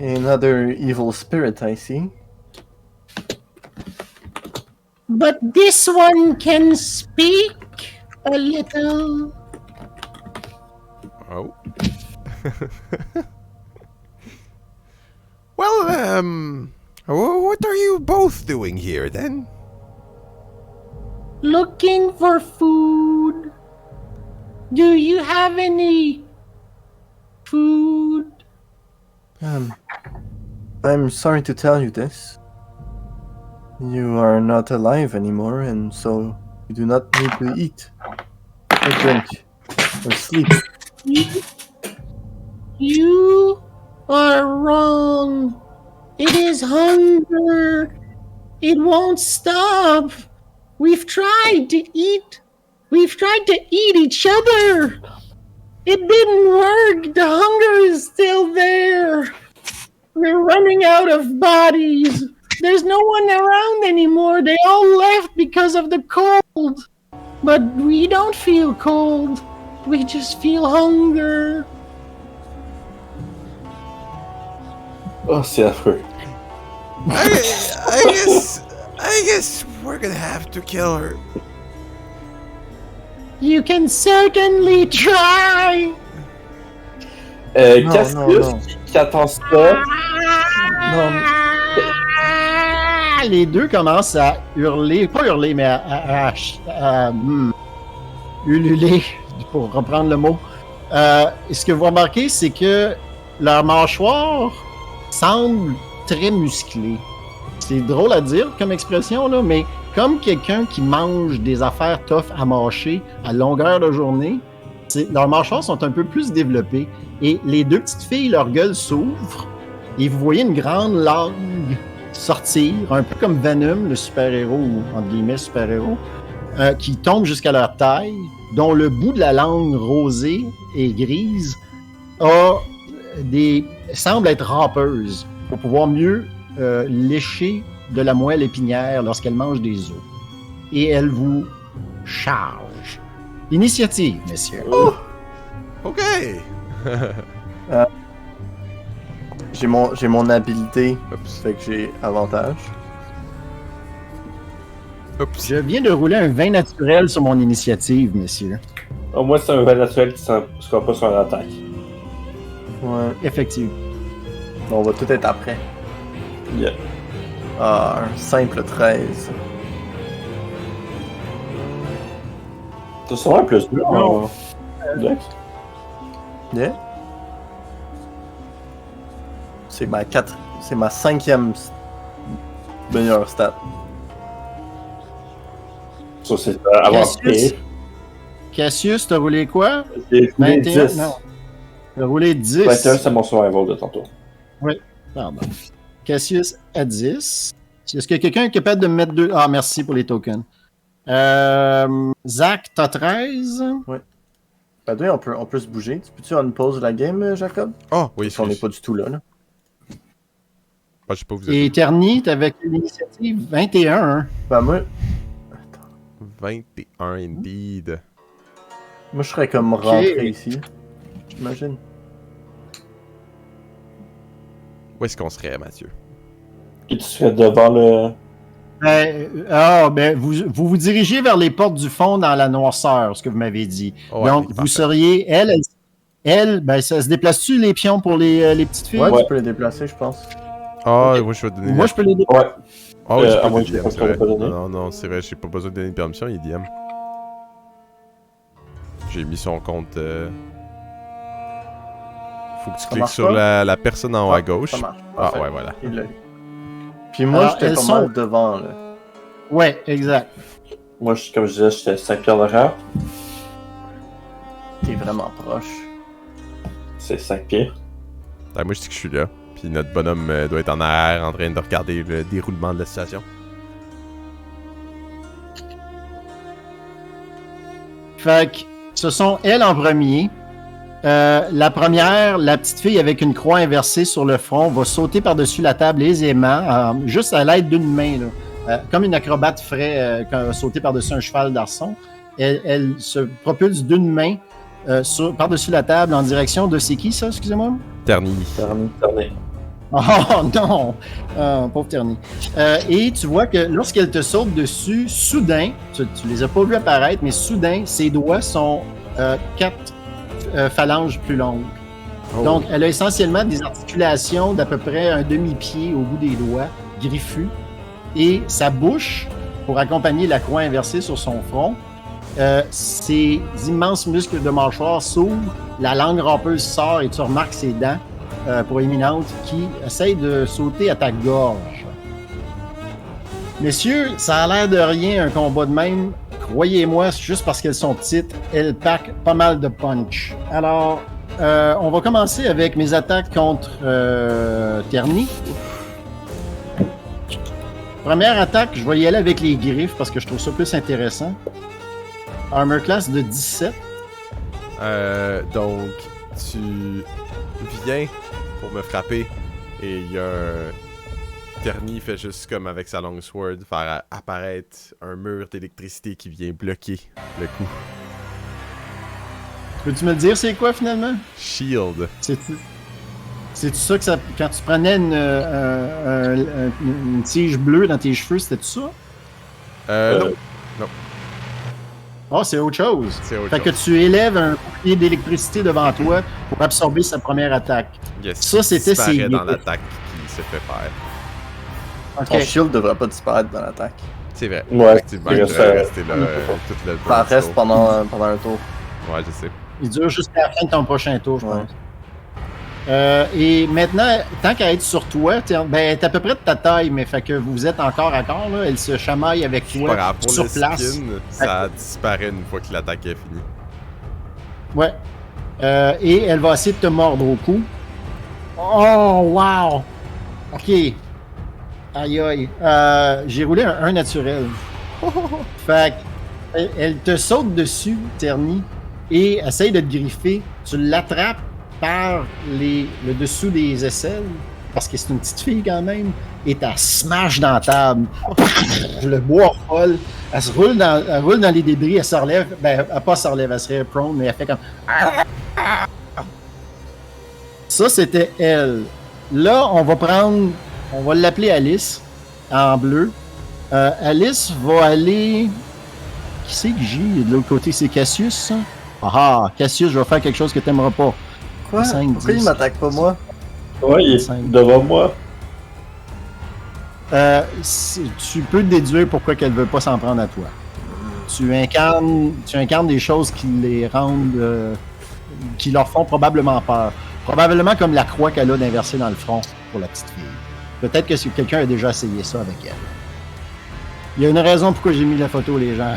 Another evil spirit, I see. But this one can speak a little. Oh. Well, what are you both doing here then? Looking for food. Do you have any food? I'm sorry to tell you this. You are not alive anymore, and so you do not need to eat, or drink, or sleep. You are wrong. It is hunger. It won't stop. We've tried to eat. We've tried to eat each other. It didn't work. The hunger is still there. We're running out of bodies. There's no one around anymore. They all left because of the cold. But we don't feel cold. We just feel hunger. Oh, c'est affreux. I guess we're gonna have to kill her. You can certainly try. Cassius qui attend ça. Non, Les deux commencent à hurler, pas hurler, mais à ululer, pour reprendre le mot. Ce que vous remarquez, c'est que leur mâchoire semble très musclée. C'est drôle à dire comme expression, là, mais comme quelqu'un qui mange des affaires tough à mâcher à longueur de journée, leurs mâchoires sont un peu plus développées. Et les deux petites filles, leur gueule s'ouvre et vous voyez une grande langue sortir, un peu comme Venom, le super-héros, ou entre guillemets super-héros, qui tombe jusqu'à leur taille, dont le bout de la langue rosée et grise semble être rampeuse pour pouvoir mieux lécher de la moelle épinière lorsqu'elle mange des os. Et elle vous charge. Initiative, messieurs. Ok! J'ai mon habilité, Oups. fait que j'ai avantage. Oups. Je viens de rouler un 20 naturel sur mon initiative, messieurs. Au moins, c'est un vin naturel qui ne sera pas sur l'attaque. Ouais. Effectivement. On va tout être après. Yeah. Ah, un simple 13. Ça sera un plus 2 Non. Dex. Yeah. C'est ma 5e meilleure stat. Ça, c'est avant Cassius, Cassius, t'as roulé quoi? J'ai roulé 21? 10. Non. T'as roulé 10. 21, c'est mon survival de tantôt. Pardon. Cassius à 10. Est-ce que quelqu'un est capable de me mettre 2? Ah, merci pour les tokens. Zach, t'as 13. By the way, on peut se bouger. Tu peux-tu on pause la game, Jacob? Oh, oui, Parce qu'on n'est pas du tout là. Ah, je sais pas où vous êtes. Et Terny, t'avais l'initiative 21. Ben moi, 21, indeed. je serais comme rentré ici. J'imagine. Où est-ce qu'on serait, Mathieu? Et tu serais devant le. Vous dirigez vers les portes du fond dans la noirceur, ce que vous m'avez dit. Oh, ouais, Donc, parfait. vous seriez, ça se déplace-tu les pions pour les petites filles? Ouais, Ouais. tu peux les déplacer, je pense. Ah, Ok. moi, je vais te donner. Moi, je peux les déplacer. Ouais. Ah oui, j'ai à pas moins de que je DM, pense c'est qu'on l'a vrai. pas donné. Non, c'est vrai, j'ai pas besoin de donner de permission, il est DM. J'ai mis son compte. Faut que tu cliques marche sur pas? la personne en haut à gauche. Ça marche. Ah, Parfait. ouais, voilà. Il l'a eu. Puis moi, Alors, j'étais elles pas sont- mal devant, là. Ouais, exact. Moi, comme je disais, j'étais 5 pierres d'erreur. T'es vraiment proche. C'est 5 pieds. Ah, moi, je dis que je suis là. Puis notre bonhomme doit être en arrière en train de regarder le déroulement de la situation. Fait que ce sont elles en premier. La première, la petite fille avec une croix inversée sur le front, va sauter par-dessus la table aisément, juste à l'aide d'une main, là. Comme une acrobate ferait quand elle va sauter par-dessus un cheval d'arçon. Elle se propulse d'une main par-dessus la table en direction de... C'est qui ça, excusez-moi? Terni. Terminé. Oh non! Pauvre Terny. Et tu vois que lorsqu'elle te saute dessus, soudain, tu les as pas vus apparaître, mais soudain, ses doigts sont 4 phalanges plus longues. Oh. Donc, elle a essentiellement des articulations d'à peu près un demi-pied au bout des doigts, griffus. Et sa bouche, pour accompagner la croix inversée sur son front, ses immenses muscles de mâchoire s'ouvrent, la langue rampeuse sort et tu remarques ses dents proéminentes qui essayent de sauter à ta gorge. Messieurs, ça a l'air de rien un combat de même. Croyez-moi, juste parce qu'elles sont petites, elles packent pas mal de punch. Alors, on va commencer avec mes attaques contre Terny. Première attaque, je vais y aller avec les griffes parce que je trouve ça plus intéressant. Armor class de 17. Donc, tu viens pour me frapper et il y a un... Terni fait juste comme avec sa longsword faire apparaître un mur d'électricité qui vient bloquer le coup. Peux-tu me le dire c'est quoi finalement? Shield. C'est-tu ça que ça... Quand tu prenais une tige bleue dans tes cheveux, c'était ça? Non, Oh, c'est autre chose. c'est autre Fait que chose. tu élèves un bouclier d'électricité devant toi pour absorber sa première attaque. Yes, Ça, c'était disparaît ses dans griffes. l'attaque qui s'est fait faire. Ton Ok. shield devrait pas disparaître dans l'attaque. C'est vrai. Ouais, Effectivement, il il devrait reste, rester là tout le Ça reste tour. pendant un tour. Ouais, je sais. Il dure jusqu'à la fin de ton prochain tour, je Ouais. pense. Et maintenant, tant qu'à être sur toi, t'es à peu près de ta taille, mais fait que vous êtes encore à corps, là. Elle se chamaille avec Pas toi grave, pour sur le place. skin, ça disparaît une fois que l'attaque est finie. Ouais. Et elle va essayer de te mordre au cou. Oh, wow! Ok. Aïe, aïe. J'ai roulé un naturel. Fait que elle te saute dessus, Terny, et essaye de te griffer. Tu l'attrapes par le dessous des aisselles. parce que c'est une petite fille quand même, et elle smash dans la table. Le bois folle. Elle roule dans les débris, elle se relève. Ben, elle pas se relève, elle serait prone, mais elle fait comme. Ça, c'était elle. Là, on va l'appeler Alice, en bleu. Alice va aller. Qui c'est que j'ai de l'autre côté? C'est Cassius, ça? Ah, Cassius, je vais faire quelque chose que t'aimeras pas. Quoi? 5, Pourquoi 10. il m'attaque pas moi? Ouais, il est 5. devant moi. Tu peux déduire pourquoi qu'elle veut pas s'en prendre à toi. Tu incarnes des choses qui les rendent, qui leur font probablement peur. Probablement comme la croix qu'elle a d'inverser dans le front pour la petite fille. Peut-être que si quelqu'un a déjà essayé ça avec elle. Il y a une raison pourquoi j'ai mis la photo, les gens.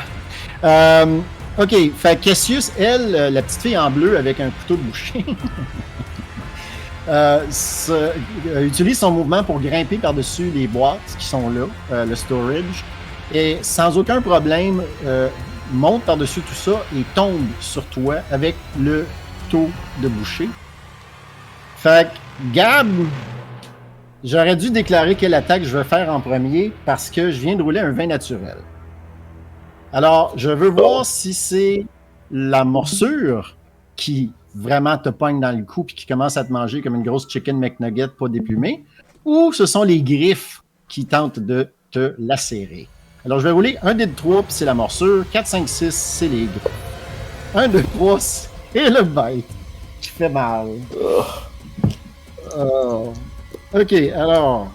OK, fait Cassius, elle, la petite fille en bleu avec un couteau de boucher, utilise son mouvement pour grimper par-dessus les boîtes qui sont là, le storage, et sans aucun problème, monte par-dessus tout ça et tombe sur toi avec le couteau de boucher. Fait que, Gab, j'aurais dû déclarer quelle attaque je veux faire en premier parce que je viens de rouler un 20 naturel. Alors, je veux voir si c'est la morsure qui vraiment te pogne dans le cou et qui commence à te manger comme une grosse chicken McNugget pas déplumée, ou ce sont les griffes qui tentent de te lacérer. Alors, je vais rouler 1 dé de 3, puis c'est la morsure. 4, 5, 6, c'est les griffes. 1, 2, 3, c'est le bite qui fait mal. OK, alors...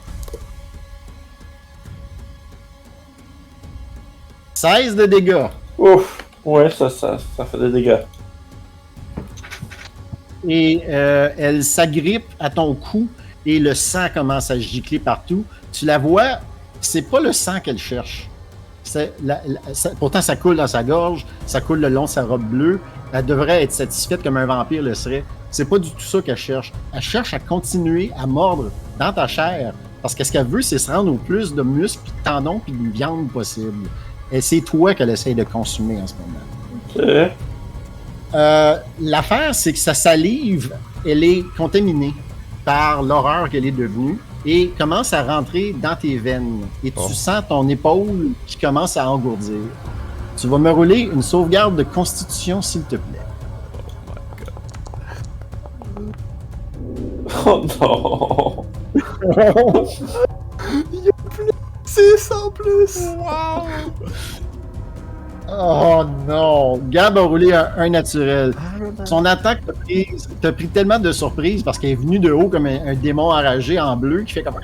16 de dégâts. Ouf. Ouais, ça fait des dégâts. Et elle s'agrippe à ton cou et le sang commence à gicler partout. Tu la vois, c'est pas le sang qu'elle cherche. Pourtant, ça coule dans sa gorge, ça coule le long de sa robe bleue. Elle devrait être satisfaite comme un vampire le serait. C'est pas du tout ça qu'elle cherche. Elle cherche à continuer à mordre dans ta chair. Parce que ce qu'elle veut, c'est se rendre au plus de muscles, de tendons et de viande possible. Et c'est toi qu'elle essaye de consommer en ce moment. Ok. L'affaire, c'est que sa salive, elle est contaminée par l'horreur qu'elle est devenue et commence à rentrer dans tes veines. Et tu sens ton épaule qui commence à engourdir. Tu vas me rouler une sauvegarde de constitution, s'il te plaît. Oh non. 6 en plus! Wow! Oh non! Gab a roulé un naturel. Son attaque t'a pris tellement de surprise parce qu'elle est venue de haut comme un démon enragé en bleu qui fait comme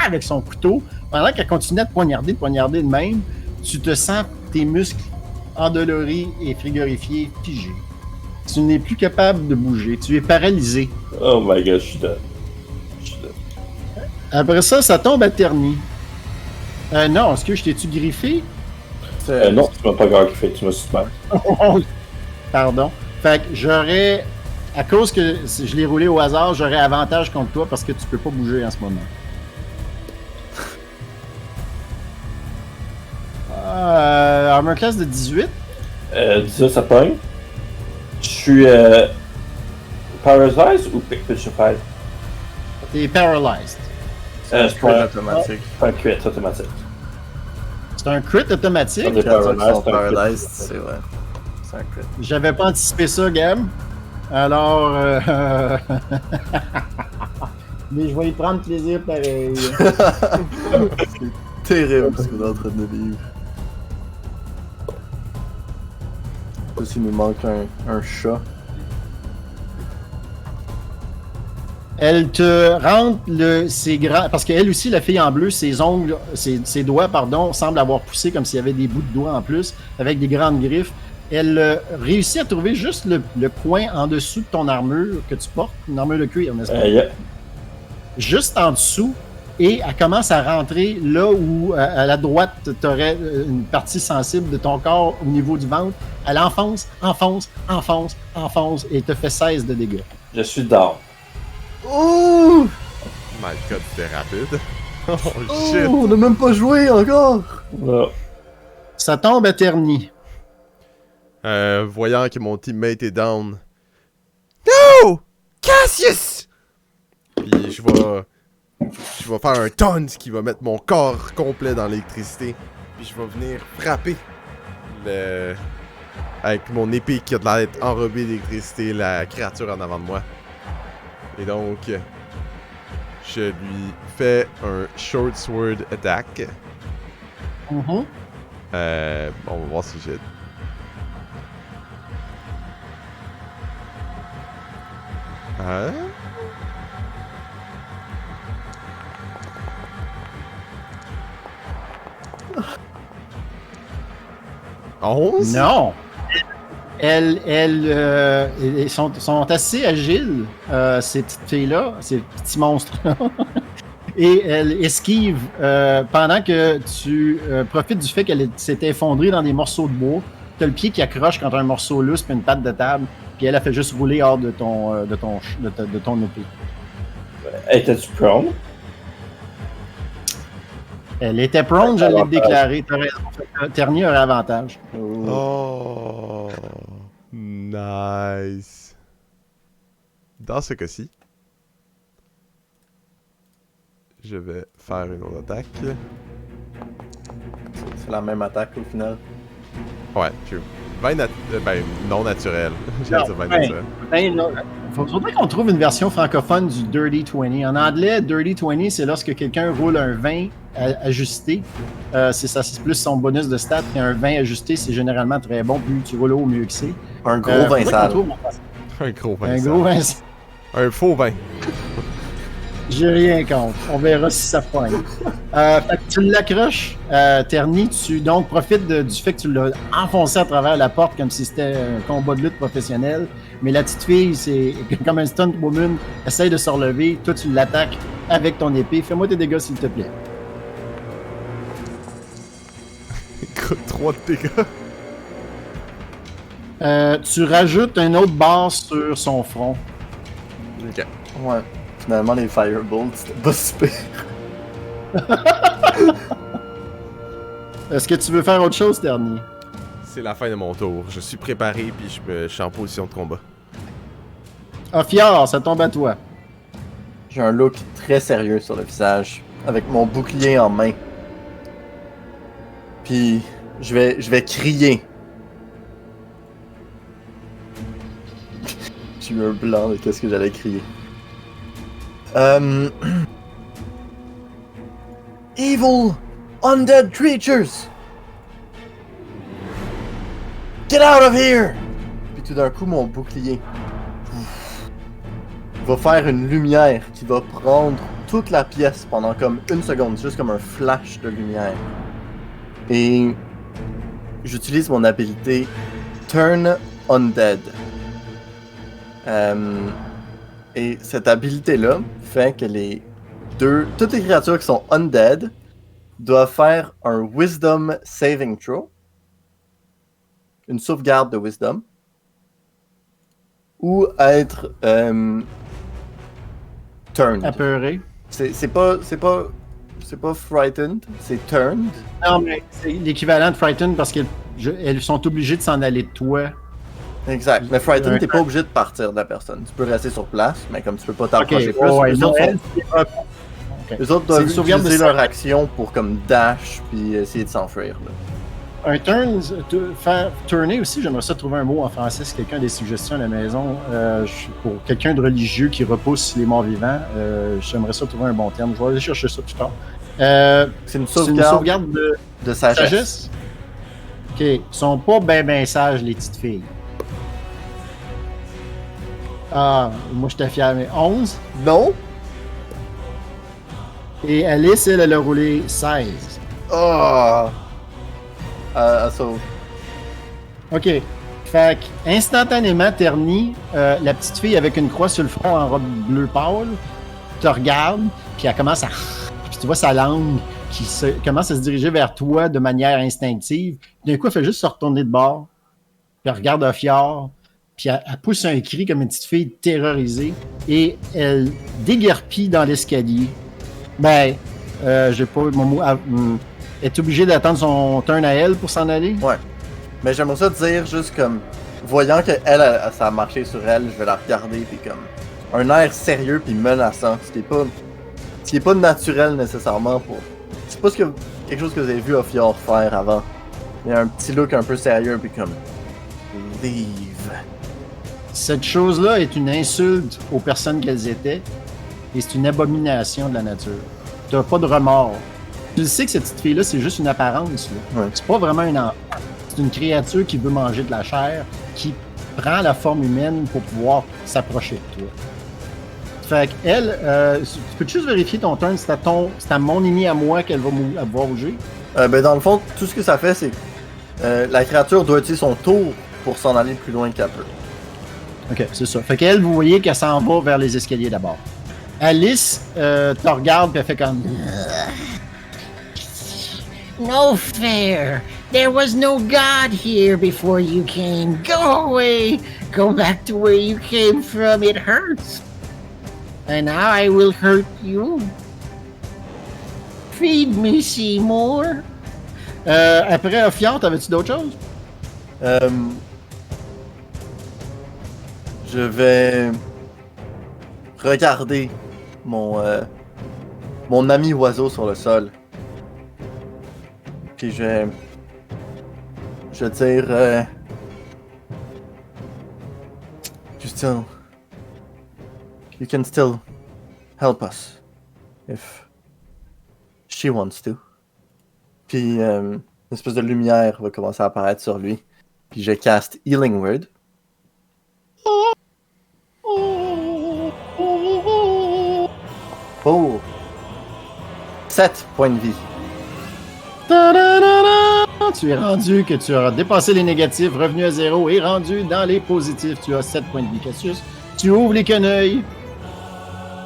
avec son couteau. Pendant qu'elle continue à te poignarder de même, tu te sens tes muscles endoloris et frigorifiés, figés. Tu n'es plus capable de bouger. Tu es paralysé. Oh my god, je suis dead. Après ça tombe à terni. Non, est-ce que je t'ai-tu griffé? Non, tu m'as pas griffé, tu m'as suspect. Pardon. Fait que j'aurais, à cause que je l'ai roulé au hasard, j'aurais avantage contre toi parce que tu peux pas bouger en ce moment. Armor class de 18. 18, ça pogne. Je suis paralyzed ou petrified? T'es paralyzed. C'est pas automatique. un crit automatique. C'est un crit automatique. On est Quand ils paralyzed, sont c'est un crit. paralyzed, c'est vrai. C'est un crit. J'avais pas anticipé ça, Gab. Alors, mais je vais y prendre plaisir pareil. Terrible ce qu'on est en train de vivre. Plus il nous manque un chat. Elle te rentre ses grands... Parce qu'elle aussi, la fille en bleu, ses ongles, ses doigts, pardon, semblent avoir poussé comme s'il y avait des bouts de doigts en plus, avec des grandes griffes. Elle réussit à trouver juste le coin en dessous de ton armure que tu portes, une armure de cuir, n'est-ce pas? Yeah. Juste en dessous, et elle commence à rentrer là où, à la droite, tu aurais une partie sensible de ton corps au niveau du ventre. Elle enfonce, et te fait 16 de dégâts. Je suis down. Oh! My god, c'était rapide. Oh shit! Oh, on n'a même pas joué encore! Oh. Ça tombe à terni. Voyant que mon teammate est down. No! Cassius! Puis je vais je vais faire un taunt qui va mettre mon corps complet dans l'électricité. Puis je vais venir frapper avec mon épée qui a de l'air d'être enrobée d'électricité, la créature en avant de moi. Et donc, je lui fais un short sword attack. Mhm. On va voir si j'ai... Hein? Onze? Non! Elles sont assez agiles, ces petites filles-là, ces petits monstres-là. Et elles esquivent pendant que tu profites du fait qu'elle s'est effondrée dans des morceaux de bois. Tu as le pied qui accroche quand tu as un morceau lousse puis une patte de table, puis elle a fait juste rouler hors de ton épée. Étais-tu prone? Elle était prone, je l'ai déclaré. T'as raison. Terni aurait avantage. Oh, nice. Dans ce cas-ci, je vais faire une autre attaque. C'est la même attaque au final. Ouais, true. Non naturel. J'ai dit 20 naturel. Faudrait qu'on trouve une version francophone du Dirty 20. En anglais, Dirty 20, c'est lorsque quelqu'un roule un 20 ajusté. C'est plus son bonus de stats. Et un 20 ajusté, c'est généralement très bon. Plus tu roules haut, mieux que c'est. Un gros 20 sale. Un gros 20 Un sale. gros 20. Un faux 20. J'ai rien contre. On verra si ça pogne. Fait que tu l'accroches, Terni. Tu donc profites du fait que tu l'as enfoncé à travers la porte comme si c'était un combat de lutte professionnel. Mais la petite fille, c'est comme un stunt woman, essaye de se relever. Toi, tu l'attaques avec ton épée. Fais-moi tes dégâts, s'il te plaît. Écoute, 3 de dégâts. Tu rajoutes un autre barre sur son front. Ok. Ouais. Finalement, les Firebolts, c'était pas super. Est-ce que tu veux faire autre chose, Terni? C'est la fin de mon tour. Je suis préparé puis je suis en position de combat. Ophiar, ça tombe à toi. J'ai un look très sérieux sur le visage, avec mon bouclier en main. Puis, je vais crier. J'ai eu un blanc de qu'est-ce que j'allais crier. Evil undead creatures! Get out of here! Puis tout d'un coup, mon bouclier va faire une lumière qui va prendre toute la pièce pendant comme une seconde, juste comme un flash de lumière. Et j'utilise mon habilité Turn Undead. Et cette habilité-là fait que toutes les créatures qui sont undead doivent faire un Wisdom Saving Throw, une sauvegarde de Wisdom, ou être turned. Apeuré. C'est pas frightened, c'est turned. Non, mais c'est l'équivalent de Frightened parce qu'elles sont obligées de s'en aller de toi. Exact. Mais frightened, t'es pas obligé de partir de la personne. Tu peux rester sur place, mais comme tu peux pas t'approcher plus, les autres doivent utiliser leur action pour comme dash puis essayer de s'enfuir. Un turn, faire tourner aussi, j'aimerais ça trouver un mot en français si quelqu'un a des suggestions à la maison. Pour quelqu'un de religieux qui repousse les morts vivants, j'aimerais ça trouver un bon terme. Je vais aller chercher ça plus tard. C'est une sauvegarde de sagesse. Ok, ils sont pas ben sages, les petites filles. Ah, moi j'étais fier, mais 11. Non? Et Alice, elle a roulé 16. Oh! Ok. Fait instantanément, Terni, la petite fille avec une croix sur le front en robe bleu pâle, te regarde, puis elle commence à... Puis tu vois sa langue qui commence à se diriger vers toi de manière instinctive. D'un coup, elle fait juste se retourner de bord, puis elle regarde Ophiar, puis elle pousse un cri comme une petite fille terrorisée, et elle déguerpit dans l'escalier. Ben, j'ai pas mon mot... est obligée d'attendre son turn à elle pour s'en aller? Ouais. Mais j'aimerais ça dire juste comme... Voyant que elle, ça a marché sur elle, je vais la regarder puis comme... Un air sérieux puis menaçant. Ce qui qui est pas naturel nécessairement pour. C'est pas quelque chose que vous avez vu Ophior faire avant. Il y a un petit look un peu sérieux, puis comme. Leave. Cette chose-là est une insulte aux personnes qu'elles étaient et c'est une abomination de la nature. Tu n'as pas de remords. Tu le sais que cette petite fille-là, c'est juste une apparence. Là. Ouais. C'est pas vraiment une enfant. C'est une créature qui veut manger de la chair, qui prend la forme humaine pour pouvoir s'approcher de toi. Fait qu'elle, tu peux juste vérifier ton turn, c'est à mon ennemi à moi qu'elle va voir bouger? Ben dans le fond, tout ce que ça fait, c'est la créature doit utiliser son tour pour s'en aller le plus loin qu'elle peut. Ok, c'est ça. Fait qu'elle, vous voyez qu'elle s'en va vers les escaliers d'abord. Alice te regarde puis elle fait comme... No fair. There was no God here before you came. Go away. Go back to where you came from. It hurts. And now I will hurt you. Feed me, Seymour. Après Ophior, t'avais-tu d'autres choses? Je vais regarder mon ami oiseau sur le sol. Puis je vais dire you can still help us if she wants to. Puis une espèce de lumière va commencer à apparaître sur lui. Puis je cast Healing Word. Oh! 7 points de vie. Ta-da-da-da! Tu es rendu que tu auras dépassé les négatifs, revenu à 0 et rendu dans les positifs. Tu as 7 points de vie, Cassius. Tu ouvres les quenouilles.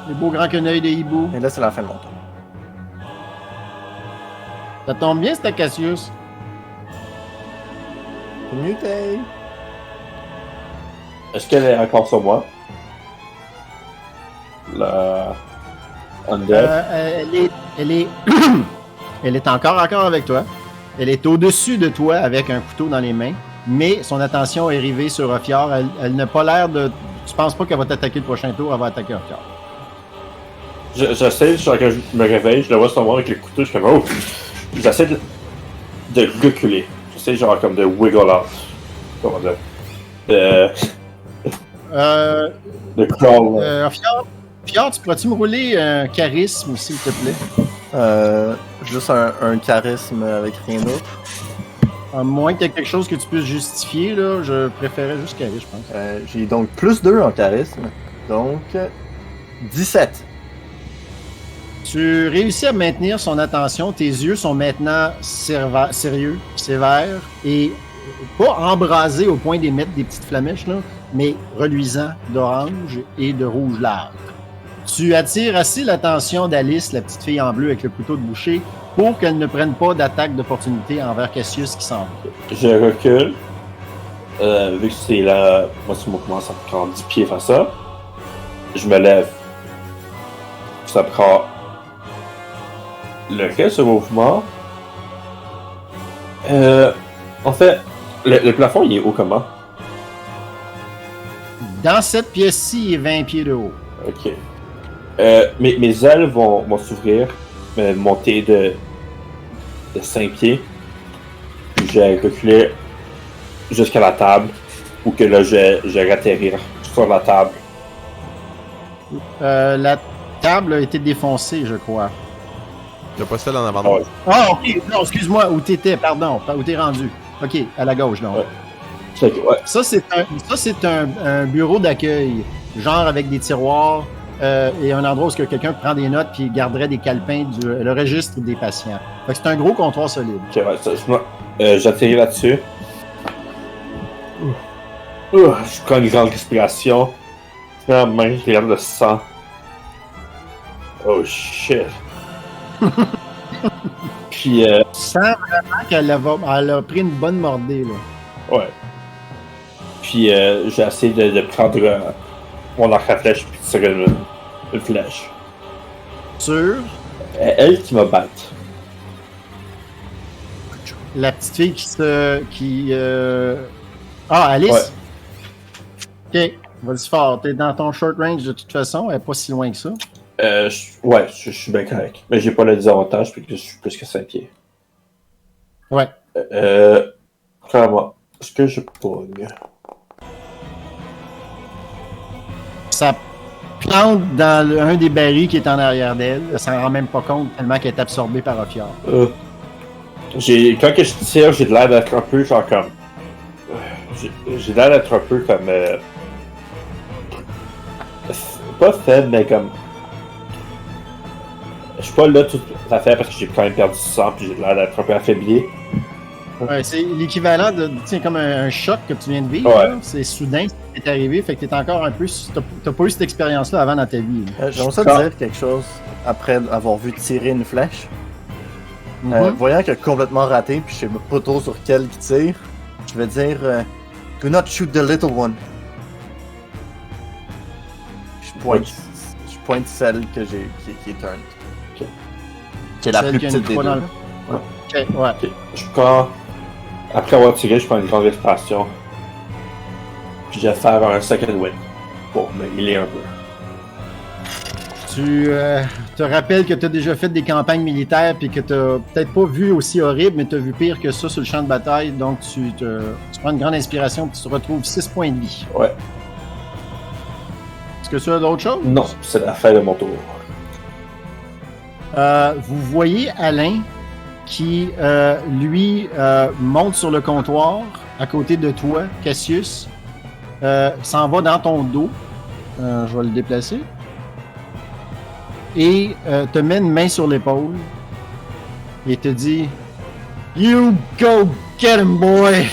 Les beaux grands quenouilles de hibou. Et là, c'est la fin de mon tour. Ça tombe bien, c'était Cassius. Muté. Est-ce qu'elle est encore sur moi? La Undead? Elle est encore avec toi. Elle est au-dessus de toi avec un couteau dans les mains, mais son attention est rivée sur Ophior. Elle n'a pas l'air de... Tu penses pas qu'elle va t'attaquer le prochain tour, elle va attaquer Ophior. J'essaie, genre, quand je me réveille, je la vois sur moi avec le couteau, je suis comme, oh! J'essaie de reculer. J'essaie, genre, comme de wiggle out. Comment dire? De crawl. Ophior, tu pourrais-tu me rouler un charisme, s'il te plaît? Juste un charisme avec rien d'autre. À moins que tu aies quelque chose que tu puisses justifier, là, je préférais juste charisme, je pense. J'ai donc plus 2 en charisme. Donc, 17. Tu réussis à maintenir son attention. Tes yeux sont maintenant sérieux, sévères et pas embrasés au point d'émettre des petites flamèches, là, mais reluisants d'orange et de rouge large. Tu attires assez l'attention d'Alice, la petite fille en bleu avec le couteau de boucher, pour qu'elle ne prenne pas d'attaque d'opportunité envers Cassius qui s'en va. Je recule. Vu que c'est là, moi, si on commence à prendre 10 pieds face à ça, je me lève. Ça prend le reste du mouvement. En fait, le plafond, il est haut comment? Dans cette pièce-ci, il est 20 pieds de haut. Ok. Mes ailes vont s'ouvrir, monter de 5 pieds. Puis je vais reculer jusqu'à la table, ou que là, je vais atterrir sur la table. La table a été défoncée, je crois. Il n'y a pas celle en avant. Ah ouais. Ah, ok. Non, excuse-moi. Où t'étais, pardon. Où t'es rendu. Ok, à la gauche, donc. Ouais. Ouais. Ça, c'est un bureau d'accueil, genre avec des tiroirs et un endroit où quelqu'un prend des notes puis garderait des calepins le registre des patients. Fait que c'est un gros comptoir solide. Ok, ouais, j'atterris là-dessus. Je prends une grande respiration. Je mets la main, je regarde le sang. Oh shit. Puis, Tu sens vraiment qu'elle a pris une bonne mordée, là. ouais. Puis, j'ai essayé de prendre mon arc à flèche puis de tirer une flèche. Sur Elle qui me batte. la petite fille Ah, Alice? Ouais. Ok, vas-y fort. T'es dans ton short range de toute façon, elle est pas si loin que ça. Ouais, je suis bien correct. Mais j'ai pas le désavantage puis que je suis plus que 5 pieds. Ouais. Clairement, est-ce que je pogne? Ça plante dans un des barils qui est en arrière d'elle. Elle s'en rend même pas compte tellement qu'elle est absorbée par Ophior. Quand que je tire, j'ai de l'air d'être un peu genre comme... J'ai l'air d'être un peu comme... pas faible, mais comme... Je suis pas là tout à fait parce que j'ai quand même perdu du sang puis j'ai l'air d'être un peu affaibli. Ouais, c'est l'équivalent de comme un choc que tu viens de vivre. Ouais. Là. C'est soudain, c'est arrivé, fait que t'es encore un peu. T'as pas eu cette expérience-là avant dans ta vie. J'aimerais ça te dire quelque chose après avoir vu tirer une flèche. Mhm. Voyant qu'il a complètement raté, puis je sais pas trop sur quel qui tire, je vais dire do not shoot the little one. Je pointe celle que qui est turned. Ok. Qui est la Celle plus qui a petite une des croix deux. dans Ok, ouais. Ok. Je prends... Après avoir tiré, je prends une grande respiration. Puis je vais faire un second wind pour me healer un peu. Tu te rappelles que tu as déjà fait des campagnes militaires puis que tu peut-être pas vu aussi horrible, mais tu as vu pire que ça sur le champ de bataille. Donc, tu prends une grande inspiration puis tu te retrouves 6 points de vie. Ouais. Est-ce que tu as d'autres choses? Non, c'est la fin de mon tour. Vous voyez Alain qui, lui, monte sur le comptoir à côté de toi, Cassius. S'en va dans ton dos. Je vais le déplacer. Et te met une main sur l'épaule et te dit You go get him, boy!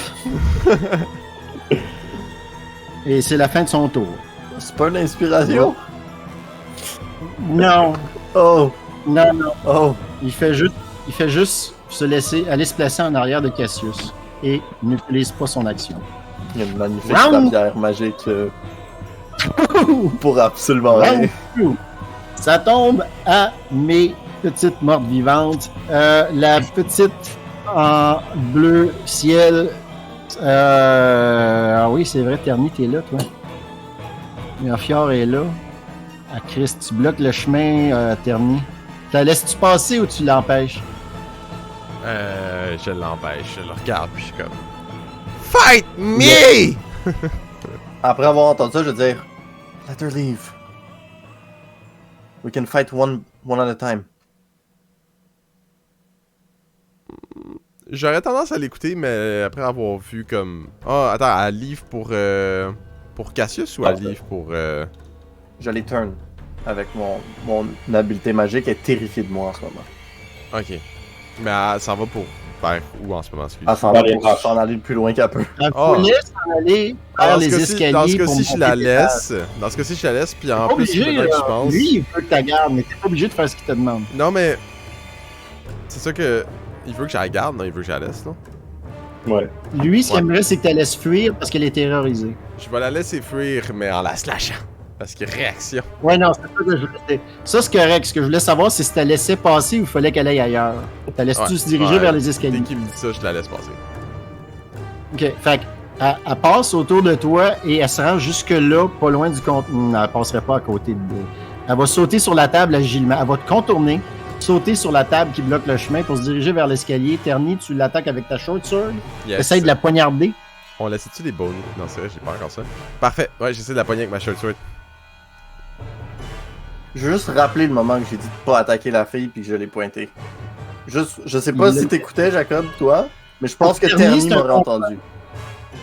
Et c'est la fin de son tour. C'est pas une inspiration? Non, Oh! non, non. Oh! Il fait juste aller se placer en arrière de Cassius et n'utilise pas son action. Il y a une magnifique Round. rapière magique pour absolument rien. Round two. Ça tombe à mes petites mortes vivantes. La petite en bleu ciel. Ah oui, c'est vrai, Terni, t'es là, toi. Merfior est là. Ah, Christ, tu bloques le chemin, Terni. La laisses-tu passer ou tu l'empêches? Je l'empêche, je le regarde, puis je suis comme... Fight me! Après avoir entendu ça, je vais dire let her leave. We can fight one at a time. J'aurais tendance à l'écouter, mais après avoir vu comme... Ah, attends, elle livre pour Cassius ou elle livre pour... Je les turn avec mon habileté magique. Elle est terrifiée de moi en ce moment. Ok. Mais elle s'en va pour vers où en ce moment, celui-là? Elle s'en va pour s'en aller le plus loin qu'elle peut. Elle Ah. voulait s'en aller vers les escaliers. Dans ce pour cas-ci, je monter la les laisse. Dans ce cas-ci, je la laisse, puis en Pas plus, obligé, maintenant que je là. pense... Lui, il veut que tu gardes, mais t'es pas obligé de faire ce qu'il te demande. Non, mais... C'est ça que... Il veut que je la garde, non? Il veut que je la laisse, non? Ouais. Lui, ce qu'il Ouais. aimerait, c'est que tu laisses fuir parce qu'elle est terrorisée. Je vais la laisser fuir, mais en la slashant. Parce que réaction. Ouais, non, c'est ça que je voulais dire. Ça, c'est correct. Ce que je voulais savoir, c'est si tu laissé passer ou il fallait qu'elle aille ailleurs. Tu laisses-tu Ouais. se diriger Ouais. vers les Dès escaliers? qu'il me dit ça, je la laisse passer. Ok, fait elle passe autour de toi et elle se rend jusque-là, pas loin du compte. Non, elle passerait pas à côté de. Elle va sauter sur la table agilement. Elle va te contourner, sauter sur la table qui bloque le chemin pour se diriger vers l'escalier. Terni, tu l'attaques avec ta short sword. Yes. Essaye de la poignarder. On laisse-tu des bonus? Non, c'est vrai, j'ai pas encore ça. Parfait. Ouais, j'essaie de la pogner avec ma short sword. Je veux juste rappeler le moment que j'ai dit de pas attaquer la fille puis que je l'ai pointé. Juste, je sais pas Il si l'a- t'écoutais, Jacob, toi, mais je pense que Terni, Terni c'est un m'aurait combat. entendu.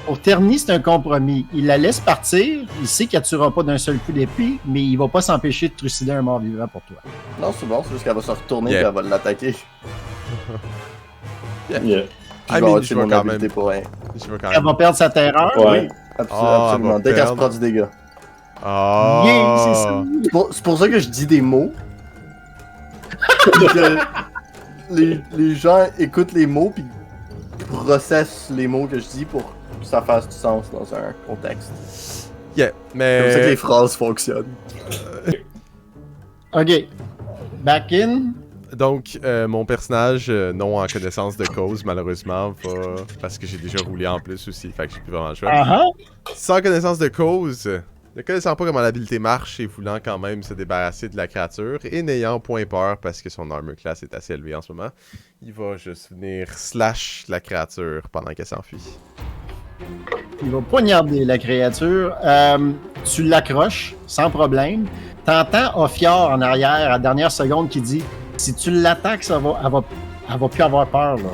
Pour Terni, c'est un compromis. Il la laisse partir. Il sait qu'elle ne tuera pas d'un seul coup d'épée, mais il va pas s'empêcher de trucider un mort vivant pour toi. Non, c'est bon, c'est juste qu'elle va se retourner Yeah. et elle va l'attaquer. Yeah. Puis I je vais mean, avoir je mon vais quand habileté même. pour rien. Je veux quand Elle même. va perdre sa terreur. Ouais. Ah, Absolument. elle va Dès qu'elle se perdre. prend du dégât. Oh! Yeah, c'est ça. C'est pour ça que je dis des mots. Puis que les gens écoutent les mots puis processent les mots que je dis pour que ça fasse du sens dans un contexte. Yeah, C'est comme ça que les mais. phrases fonctionnent. OK. Back in. Donc, mon personnage, non en connaissance de cause, malheureusement, va. Parce que j'ai déjà roulé en plus aussi, fait que j'ai plus vraiment le choix. Ah Sans connaissance de cause, Ne connaissant pas comment l'habilité marche et voulant quand même se débarrasser de la créature, et n'ayant point peur parce que son armor class est assez élevé en ce moment, il va juste venir slash la créature pendant qu'elle s'enfuit. Il va poignarder la créature. Tu l'accroches sans problème. T'entends Ophior en arrière à la dernière seconde qui dit si tu l'attaques, elle va plus avoir peur. Là.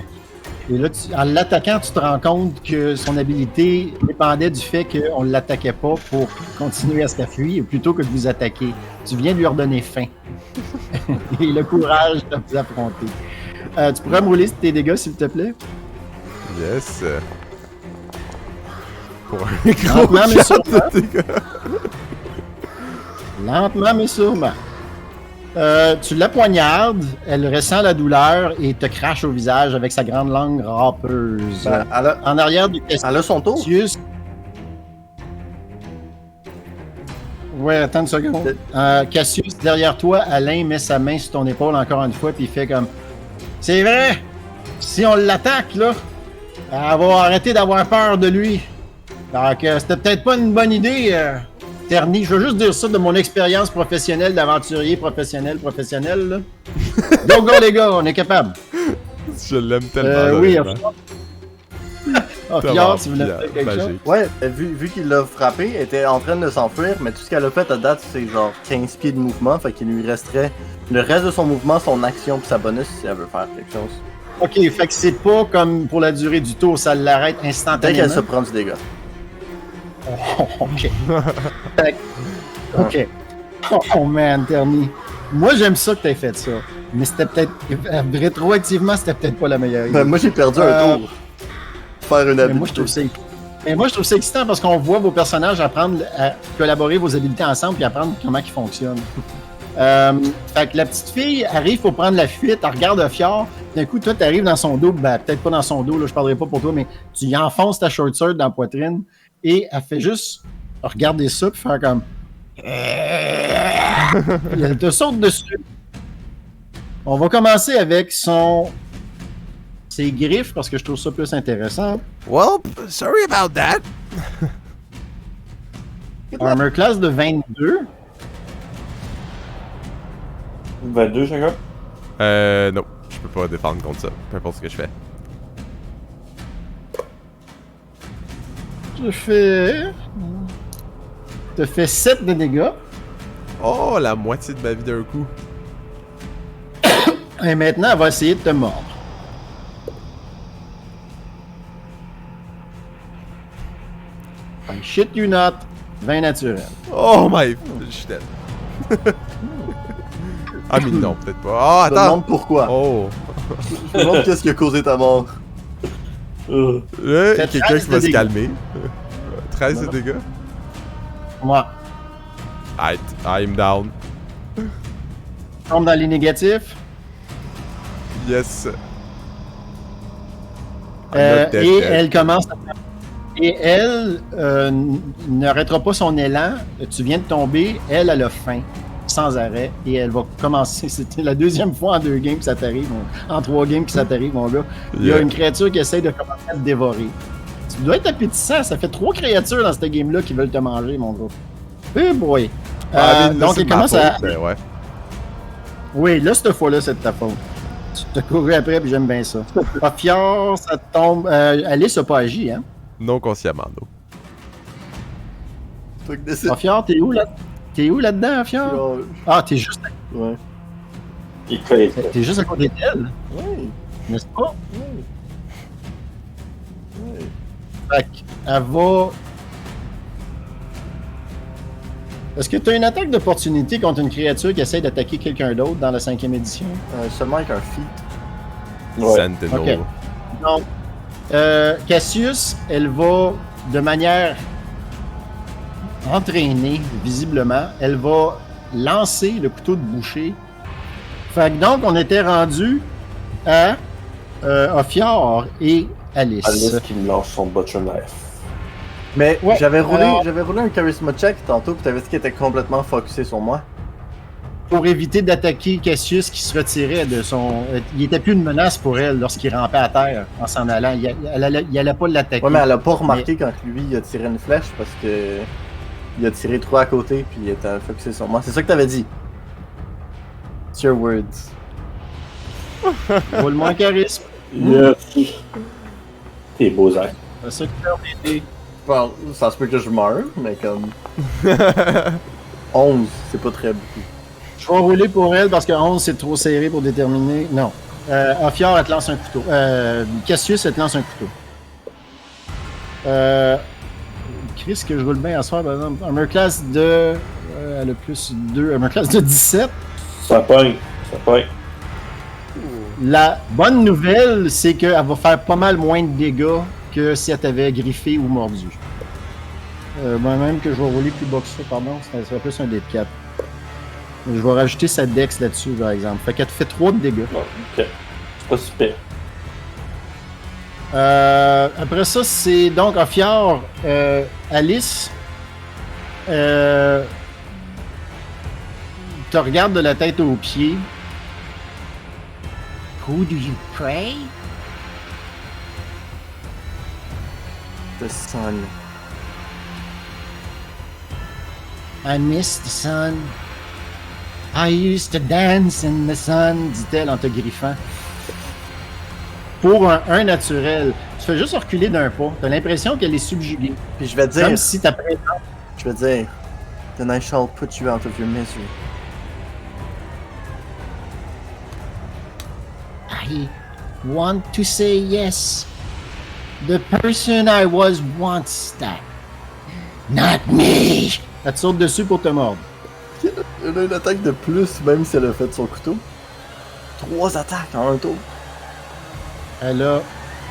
Et là, en l'attaquant, tu te rends compte que son habilité dépendait du fait qu'on ne l'attaquait pas pour continuer à s'enfuir plutôt que de vous attaquer. Tu viens de lui redonner faim. Et le courage de vous affronter. Tu pourrais me rouler tes dégâts, s'il te plaît? Yes. Pour un gros Lentement, mais shot sûrement. de dégâts. Lentement, mais sûrement. Tu la poignardes, elle ressent la douleur et te crache au visage avec sa grande langue râpeuse. Ben, En arrière du elle a son tour. Cassius. Ouais, attends une seconde. Cassius, derrière toi, Alain met sa main sur ton épaule encore une fois, puis il fait comme c'est vrai, si on l'attaque, là, elle va arrêter d'avoir peur de lui. Donc, c'était peut-être pas une bonne idée. Terny, je veux juste dire ça de mon expérience professionnelle d'aventurier professionnel, là. Go, go, les gars, on est capable. Je l'aime tellement. Oui, honnêtement. Ophior, si vous voulez faire quelque chose. Magique. Ouais, vu qu'il l'a frappé, elle était en train de s'enfuir, mais tout ce qu'elle a fait à date, c'est genre 15 pieds de mouvement, fait qu'il lui resterait le reste de son mouvement, son action puis sa bonus si elle veut faire quelque chose. Ok, fait que c'est pas comme pour la durée du tour, ça l'arrête Dès instantanément. qu'elle se prend du dégât. Ok. Ok. Oh man, Terny. Moi, j'aime ça que t'aies fait ça. Mais c'était peut-être. Rétroactivement, c'était peut-être pas la meilleure idée. Ben, moi j'ai perdu un tour. Faire une Mais habilité. moi, je trouve ça excitant parce qu'on voit vos personnages apprendre à collaborer vos habiletés ensemble puis apprendre comment ils fonctionnent. Fait que la petite fille arrive pour prendre la fuite, elle regarde Ophior. D'un coup, toi, t'arrives dans son dos, ben, peut-être pas dans son dos, là, je parlerai pas pour toi, mais tu y enfonces ta short sword dans la poitrine et elle fait juste regarder ça puis faire comme. Et elle te saute dessus. On va commencer avec ses griffes parce que je trouve ça plus intéressant. Well, sorry about that. Armor class de 22. 22 chacun? Non, je peux pas défendre contre ça, peu importe ce que je fais. Te fais 7 de dégâts. Oh, la moitié de ma vie d'un coup. Et maintenant, elle va essayer de te mordre. I shit you not. 20 naturel. Oh my... Je suis dead. Ah mais non, peut-être pas. Oh, Je me attends. demande pourquoi. Oh. Je me demande qu'est-ce qui a causé ta mort. Fait Quelqu'un 13 qui va de se dégâts. calmer. 13 de dégâts. Moi. I'm down. Tombe dans les négatifs. Yes. I'm not dead Et yet. elle commence à... Et elle n'arrêtera pas son élan. Tu viens de tomber. Elle a faim. Sans arrêt. Et elle va commencer. C'était la deuxième fois en 2 games que ça t'arrive. En 3 games que ça t'arrive, mon gars. Il y a Yeah. une créature qui essaie de commencer à te dévorer. Tu dois être appétissant. Ça fait 3 créatures dans cette game-là qui veulent te manger, mon gars. Eh boy. Ah, mais là, Donc, c'est elle ma commence à... faute, ben ouais. Oui, là, cette fois-là, c'est de ta faute. Tu t'as couru après, puis j'aime bien ça. Ophior, ça tombe... Alice n'a pas agi, hein? Non consciemment, non. Faut que décide. Ophior, t'es où, là? T'es où, là-dedans, Ophior? Genre, Ah, t'es juste ouais. T'es juste à côté d'elle, Ouais. n'est-ce pas? Ouais. Fait qu'elle va... Est-ce que tu as une attaque d'opportunité contre une créature qui essaie d'attaquer quelqu'un d'autre dans la 5e édition? Seulement avec un feat. Ouais. Sentinel. Ok. Donc, Cassius, elle va, de manière entraînée, visiblement, elle va lancer le couteau de boucher. Fait que donc, on était rendu à Ophior et Alice. Alice qui me lance son butcher knife. Mais Ouais, j'avais roulé alors- un charisma check tantôt, pis t'avais dit qu'il était complètement focusé sur moi. Pour éviter d'attaquer Cassius qui se retirait de son... il était plus une menace pour elle lorsqu'il rampait à terre en s'en allant. Il allait pas l'attaquer. Ouais, mais elle a pas remarqué quand lui il a tiré une flèche parce que Il a tiré 3 à côté, puis il était focusé sur moi. C'est ça que t'avais dit. It's your words. Roule-moi un charisme. Yes. Tes beaux actes. C'est ça qui t'a aidé. Bon, ça se peut que je meure, mais comme. 11, c'est pas très beaucoup. Je vais rouler pour elle parce que 11 c'est trop serré pour déterminer. Non. Ophior, elle te lance un couteau. Cassius, elle te lance un couteau. Chris, que je roule bien à soir, par exemple. Armor class de. Elle a plus 2. Armor class de 17. Ça pogne. Ça pogne. La bonne nouvelle, c'est qu'elle va faire pas mal moins de dégâts que si elle t'avait griffé ou mordu. Moi-même que je vais rouler plus bas que ça, pardon, ça sera plus un dé de 4. Je vais rajouter sa dex là-dessus, par exemple. Fait qu'elle te fait 3 de dégâts. Bon, ok. C'est pas super. Après ça, c'est donc Ophior, Alice. Te regarde de la tête aux pieds. Who do you pray? The sun. I miss the sun. I used to dance in the sun. Dit-elle en te griffant. Pour un naturel, tu fais juste reculer d'un pas. T'as l'impression qu'elle est subjuguée. Puis je vais dire. Comme si ta présence. Je vais dire. Then I shall put you out of your misery. I want to say yes. The person I was once that. Not me! Elle te saute dessus pour te mordre. Elle a une attaque de plus, même si elle a fait son couteau. 3 attaques en un tour. Elle a.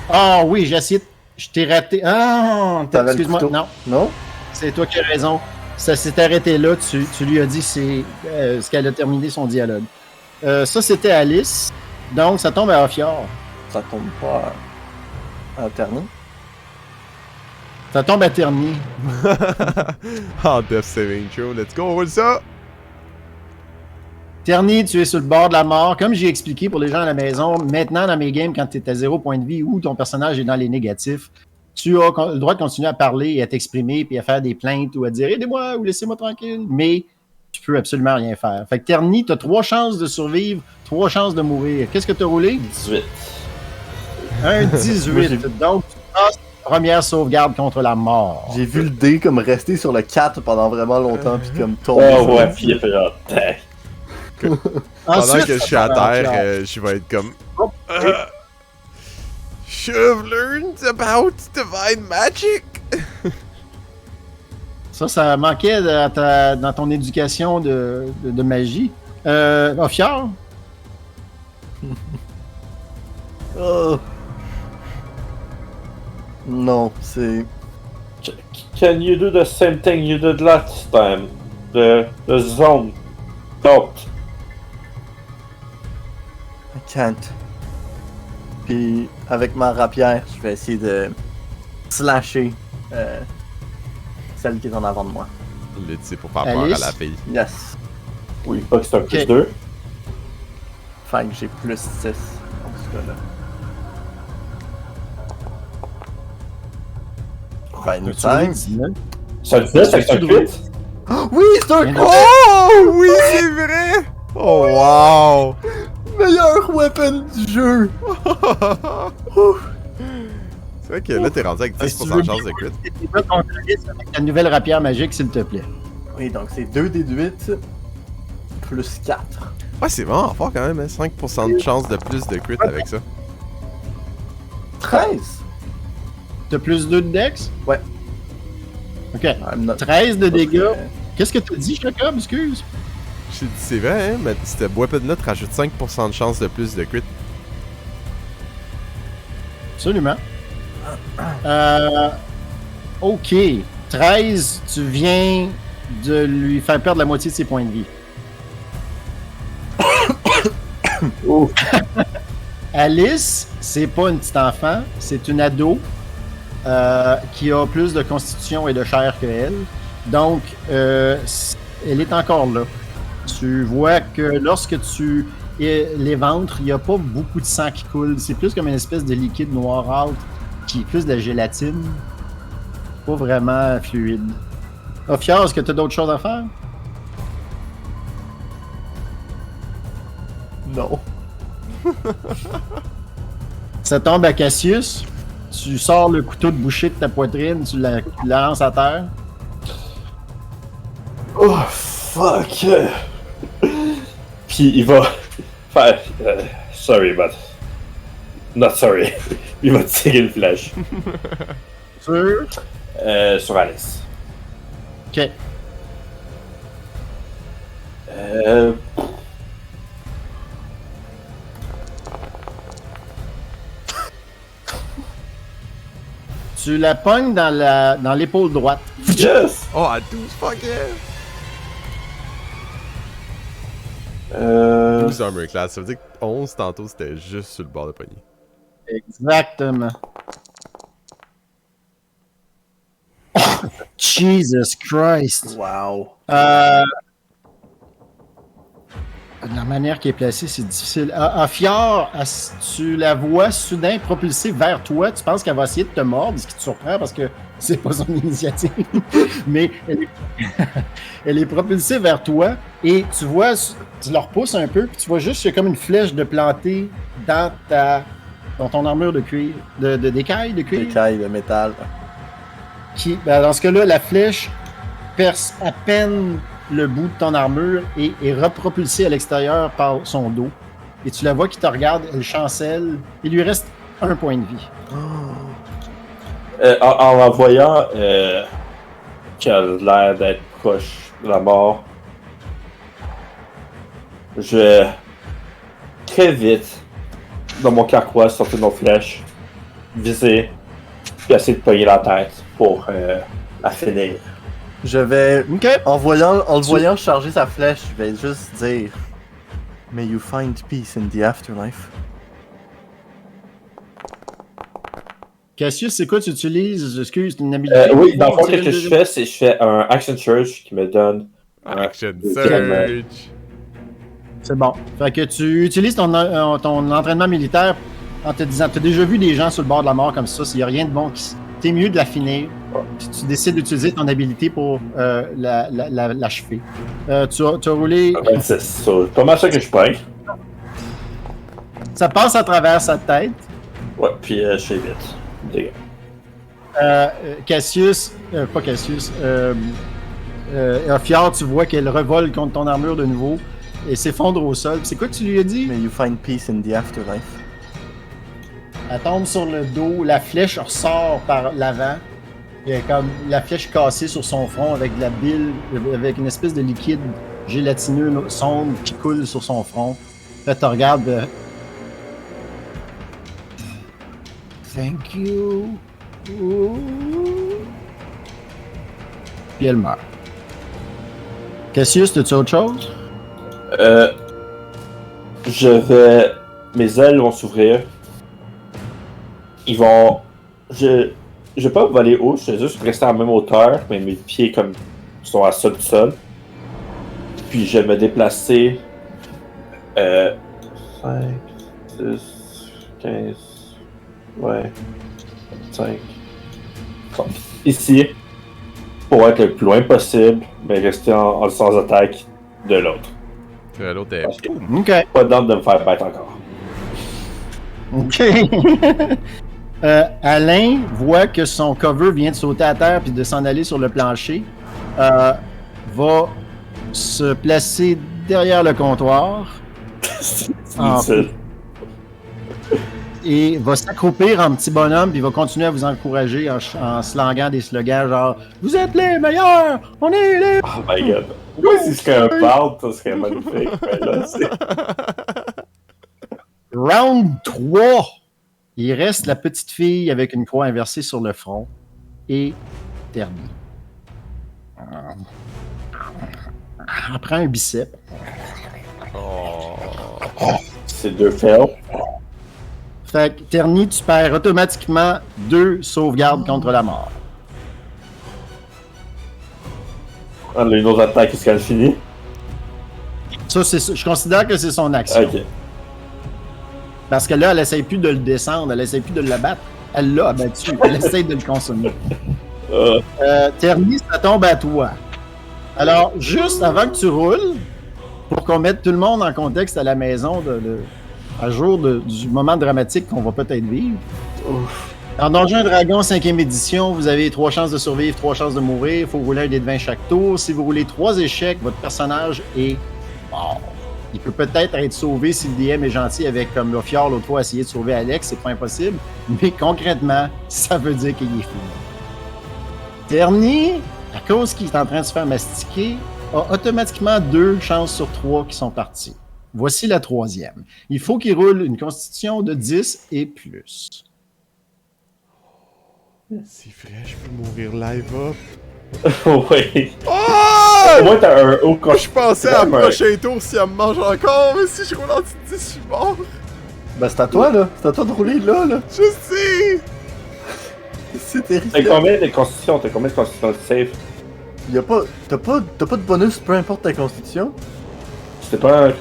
Ah oui, j'ai essayé. Je t'ai raté. Ah! T'avais le Excuse-moi. couteau. Non, Non? c'est toi qui as raison. Ça s'est arrêté là. Tu lui as dit c'est ce qu'elle a terminé son dialogue. Ça, c'était Alice. Donc, ça tombe à Ophior. Ça tombe pas à Terni. Ça tombe à Terni. Ah, Death Saving Throw, let's go, roule ça! Terni, tu es sur le bord de la mort. Comme j'ai expliqué pour les gens à la maison, maintenant dans mes games, quand tu es à 0 point de vie ou ton personnage est dans les négatifs, tu as le droit de continuer à parler et à t'exprimer puis à faire des plaintes ou à dire aidez-moi ou laissez-moi tranquille, mais tu peux absolument rien faire. Fait que Terni, tu as 3 chances de survivre, 3 chances de mourir. Qu'est-ce que tu as roulé? 18. Un 18. Donc, tu passes la première sauvegarde contre la mort. J'ai vu le dé comme rester sur le 4 pendant vraiment longtemps, puis comme tomber. Oh ouais, puis il a fait genre, tac. Pendant Ensuite, que je suis à terre, je vais être comme... You've learned about divine magic! Ça manquait dans ton éducation de magie. Ophior? Oh. Non, c'est. Can you do the same thing you did last time? The zone. Don't. I can't. Puis avec ma rapière, je vais essayer de slasher celle qui est en avant de moi. Là, c'est pour faire peur à Alice? la fille. Yes. Oui, pas que c'est un plus Ok. 2. Fait que j'ai plus 6 dans ce cas-là. Tu 25. 19. C'est un 10, c'est un 8. Oui, c'est un Oh, oui, c'est vrai! Oh, wow! meilleur weapon du jeu. C'est vrai que là, t'es rendu avec 10% de chance de crit. Avec ta nouvelle rapière magique, s'il te plaît. Oui, donc c'est 2 d8 plus 4. Ouais, c'est vraiment fort quand même, hein? 5% de chance de plus de crit avec ça. 13. T'as plus 2 de dex? Ouais. Ok. I'm not- 13 de dégâts. très- Qu'est-ce que t'as dit, Jacob? Excuse. J'ai dit, c'est vrai, hein? Mais cette weapon-là te rajoute 5% de chance de plus de crit. Absolument. Ok. 13, tu viens de lui faire perdre la moitié de ses points de vie. Ouh. Alice, c'est pas une petite enfant, c'est une ado qui a plus de constitution et de chair que elle. Donc, elle est encore là. Tu vois que lorsque tu l'éventres, il n'y a pas beaucoup de sang qui coule. C'est plus comme une espèce de liquide noirâtre qui est plus de la gélatine. Pas vraiment fluide. Ophiar, est-ce que tu as d'autres choses à faire? Non. Ça tombe à Cassius. Tu sors le couteau de boucher de ta poitrine, tu la lances à terre. Oh, fuck! Puis il va faire. Sorry, but. Not sorry. Il va tirer une flèche. Sur. Sur Alice. Ok. Tu la pognes dans l'épaule droite. Yes! Oh, à 12, fuck yeah! 12 armor class, ça veut dire que 11 tantôt c'était juste sur le bord de poignée. Exactement. Jesus Christ. Wow. La manière qui est placée, c'est difficile. Fior, tu la vois soudain propulsée vers toi. Tu penses qu'elle va essayer de te mordre, ce qui te surprend parce que c'est pas son initiative. Mais elle est propulsée vers toi et tu vois, tu la repousses un peu, puis tu vois juste qu'il y a comme une flèche de plantée dans ton armure de cuir, d'écailles de cuir. Écailles de métal. Dans ce cas-là, la flèche perce à peine le bout de ton armure et est repropulsée à l'extérieur par son dos. Et tu la vois qui te regarde, elle chancelle. Il lui reste 1 point de vie. En la voyant qu'elle a l'air d'être proche de la mort, je vais très vite, dans mon carquois, sortir nos flèches, viser, puis essayer de pogner la tête pour la finir. Je vais. OK. En le voyant charger sa flèche, je vais juste dire May you find peace in the afterlife. Cassius, c'est quoi tu utilises? Excuse, une habilité? Oui, dans le fond, ce que je fais, c'est que je fais un Action Surge qui me donne Action deuxième, Surge! C'est bon. Fait que tu utilises ton entraînement militaire en te disant, tu as déjà vu des gens sur le bord de la mort comme ça, s'il n'y a rien de bon qui... T'es mieux de la finir. Puis tu décides d'utiliser ton habilité pour l'achever. Tu as roulé... 26. C'est pas mal ça que je prends. Ça passe à travers sa tête. Ouais, puis je fais vite. Dégâts. Cassius... pas Cassius. Fior, tu vois qu'elle revole contre ton armure de nouveau et s'effondre au sol. C'est quoi que tu lui as dit? May you find peace in the afterlife. Elle tombe sur le dos, la flèche ressort par l'avant. Il y a comme la flèche cassée sur son front avec de la bile, avec une espèce de liquide gélatineux sombre qui coule sur son front. Là, tu regardes. Thank you. Ouh. Puis elle meurt. Cassius, as-tu autre chose? Mes ailes vont s'ouvrir. Ils vont. Je vais pas voler haut, je vais juste rester à la même hauteur, mais mes pieds comme sont à sol du sol. Puis je vais me déplacer 5, 6, 15. Ouais. 5. Bon. Ici. Pour être le plus loin possible, mais rester en sans attaque de l'autre. L'autre est. Ok. Pas d'ordre de me faire battre encore. Ok. Alain voit que son cover vient de sauter à terre puis de s'en aller sur le plancher. Va se placer derrière le comptoir. C'est Ah. difficile. Et va s'accroupir en petit bonhomme puis va continuer à vous encourager en slangant des slogans genre « Vous êtes les meilleurs! On est les... Oh my god. Oui, si ce qu'un parle, ça serait magnifique. Mais là, c'est... Round 3! » Il reste la petite fille avec une croix inversée sur le front et Terni. Elle prend un bicep. C'est 2 fails. Fait que Terni, tu perds automatiquement 2 sauvegardes contre la mort. On a une autre attaque, est-ce qu'elle finit? Ça, je considère que c'est son action. Ok. Parce que là, elle essaye plus de le descendre, elle essaye plus de le battre. Elle l'a abattu, elle essaye de le consommer. Terni, ça tombe à toi. Alors, juste avant que tu roules, pour qu'on mette tout le monde en contexte à la maison à jour du moment dramatique qu'on va peut-être vivre. En Donjons et Dragons 5e édition, vous avez 3 chances de survivre, 3 chances de mourir. Il faut rouler un dé de 20 chaque tour. Si vous roulez 3 échecs, votre personnage est mort. Il peut peut-être être sauvé si le DM est gentil avec, comme Lophior l'autre fois, essayer de sauver Alex, c'est pas impossible. Mais concrètement, ça veut dire qu'il est fou. Terni, à cause qu'il est en train de se faire mastiquer, a automatiquement 2 chances sur 3 qui sont parties. Voici la 3e. Il faut qu'il roule une constitution de 10 et plus. C'est vrai, je peux mourir live up. Oui. Oh! Au moins, t'as un haut Moi, je pensais à Ouais. prochain tour si elle me mange encore, mais si je roule en dessous de 10, je suis mort. Ben, c'est à toi, là. C'est à toi de rouler, là. Je sais! C'est T'as terrifiant. combien de constitution? T'as combien de constitution de save? T'as pas de bonus, peu importe ta constitution. C'était pas un... Non,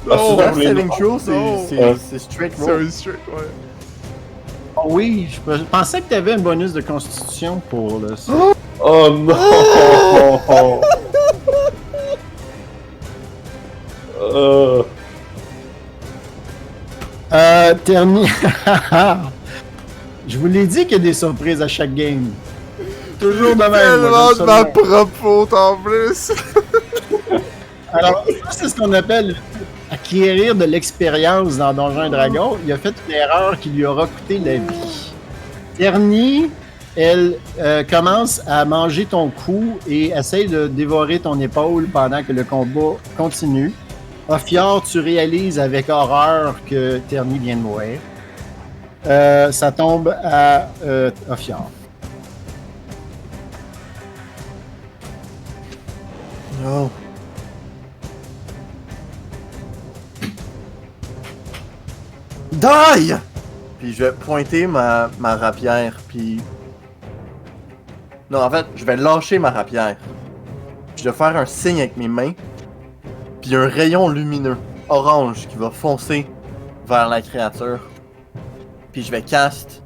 c'est La ça, saving throw, Non. c'est straight C'est roll. un straight, ouais. Oh oui, je pensais que tu avais un bonus de constitution pour le. Oh non! Terni. Je vous l'ai dit qu'il y a des surprises à chaque game. Toujours de même. Tellement moi, de j'aime ma ça. propre faute en plus. Alors, ça, c'est ce qu'on appelle acquérir de l'expérience dans Donjons et Dragons. Il a fait une erreur qui lui aura coûté la vie. Terni, elle commence à manger ton cou et essaye de dévorer ton épaule pendant que le combat continue. Ophior, tu réalises avec horreur que Terni vient de mourir. Ça tombe à Ophior. Oh. Die! Puis je vais pointer ma rapière, puis... Non, en fait, je vais lâcher ma rapière. Je vais faire un signe avec mes mains, puis un rayon lumineux, orange, qui va foncer vers la créature. Puis je vais cast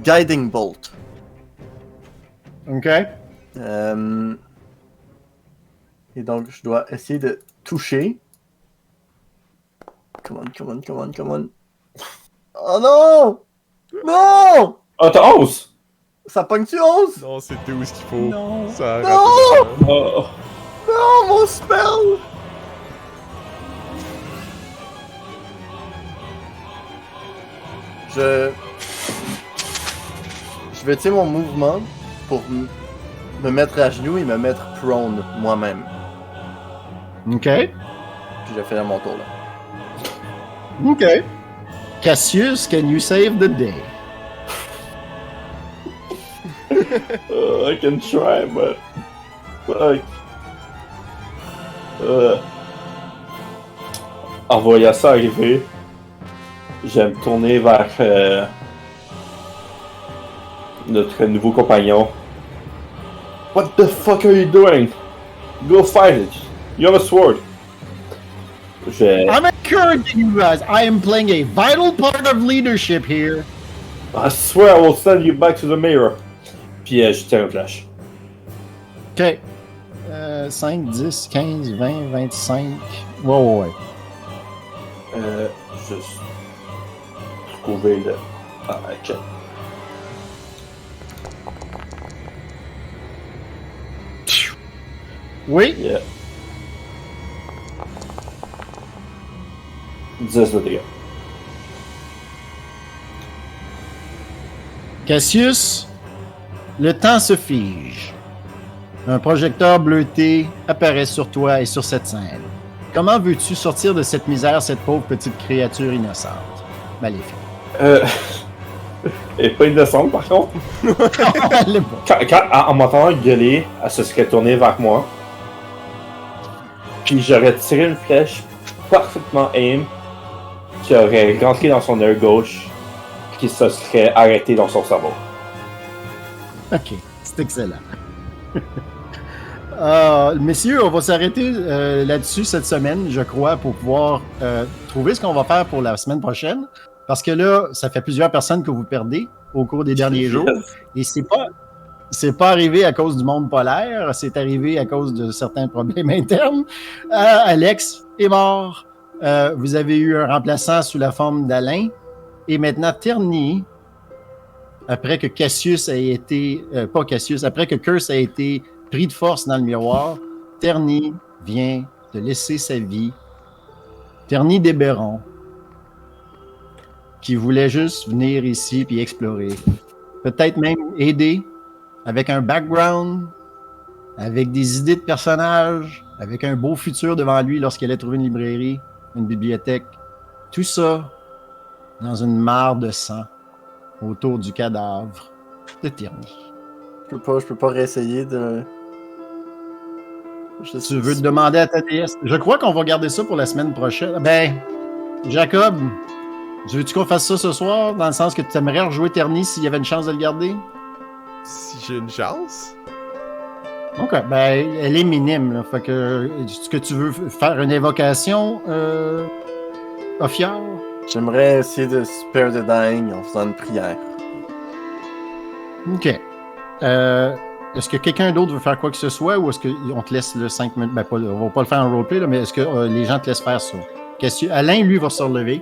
Guiding Bolt. OK? Et donc, je dois essayer de toucher. Come on. Oh non! Non! Ah, t'as 11! Ça pogne-tu 11? Non, c'est 12 qu'il faut. Non. Ça a Non! raté. Oh. Non, mon spell! Je vais tirer mon mouvement pour me mettre à genoux et me mettre prone moi-même. OK? Puis je fais mon tour là. OK. Cassius, can you save the day? I can try, but... Fuck. En voyant ça arriver, je vais me tourner vers notre nouveau compagnon. What the fuck are you doing? Go fight it. You have a sword. I'm encouraging you guys. I am playing a vital part of leadership here. I swear I will send you back to the mirror. Puis je tire un flash. OK. 5, 10, 15, 20, 25. Ouais. Juste trouver le... Ah, check. Oui? Yeah. 10 de dégâts. Cassius, le temps se fige. Un projecteur bleuté apparaît sur toi et sur cette scène. Comment veux-tu sortir de cette misère, cette pauvre petite créature innocente? Maléfique. Elle est pas innocente par contre. Elle est pas. En m'entendant gueuler, elle se serait tournée vers moi. Puis j'aurais tiré une flèche parfaitement aim qui aurait rentré dans son œil gauche qui se serait arrêté dans son cerveau. OK, c'est excellent. Messieurs, on va s'arrêter là-dessus cette semaine, je crois, pour pouvoir trouver ce qu'on va faire pour la semaine prochaine. Parce que là, ça fait plusieurs personnes que vous perdez au cours des derniers jours. Et c'est C'est pas arrivé à cause du monde polaire, c'est arrivé à cause de certains problèmes internes. Alex est mort. Vous avez eu un remplaçant sous la forme d'Alain. Et maintenant, Terni, après que Cassius a été... pas Cassius, après que Curse a été pris de force dans le miroir, Terni vient de laisser sa vie. Terni d'Héberon, qui voulait juste venir ici puis explorer. Peut-être même aider avec un background, avec des idées de personnages, avec un beau futur devant lui lorsqu'il allait trouver une librairie, une bibliothèque. Tout ça dans une mare de sang autour du cadavre de Terni. Je peux pas réessayer de... Tu veux te demander à ta déesse? Je crois qu'on va garder ça pour la semaine prochaine. Ben, Jacob, veux-tu qu'on fasse ça ce soir, dans le sens que tu aimerais rejouer Terni s'il y avait une chance de le garder? Si j'ai une chance? Ok, ben, elle est minime, là. Fait que, est-ce que tu veux faire une évocation, Ophiar? J'aimerais essayer de spare the dying en faisant une prière. Ok. Est-ce que quelqu'un d'autre veut faire quoi que ce soit ou est-ce qu'on te laisse le 5 minutes? Ben, on va pas le faire en roleplay, là, mais est-ce que les gens te laissent faire ça? Alain, lui, va se relever.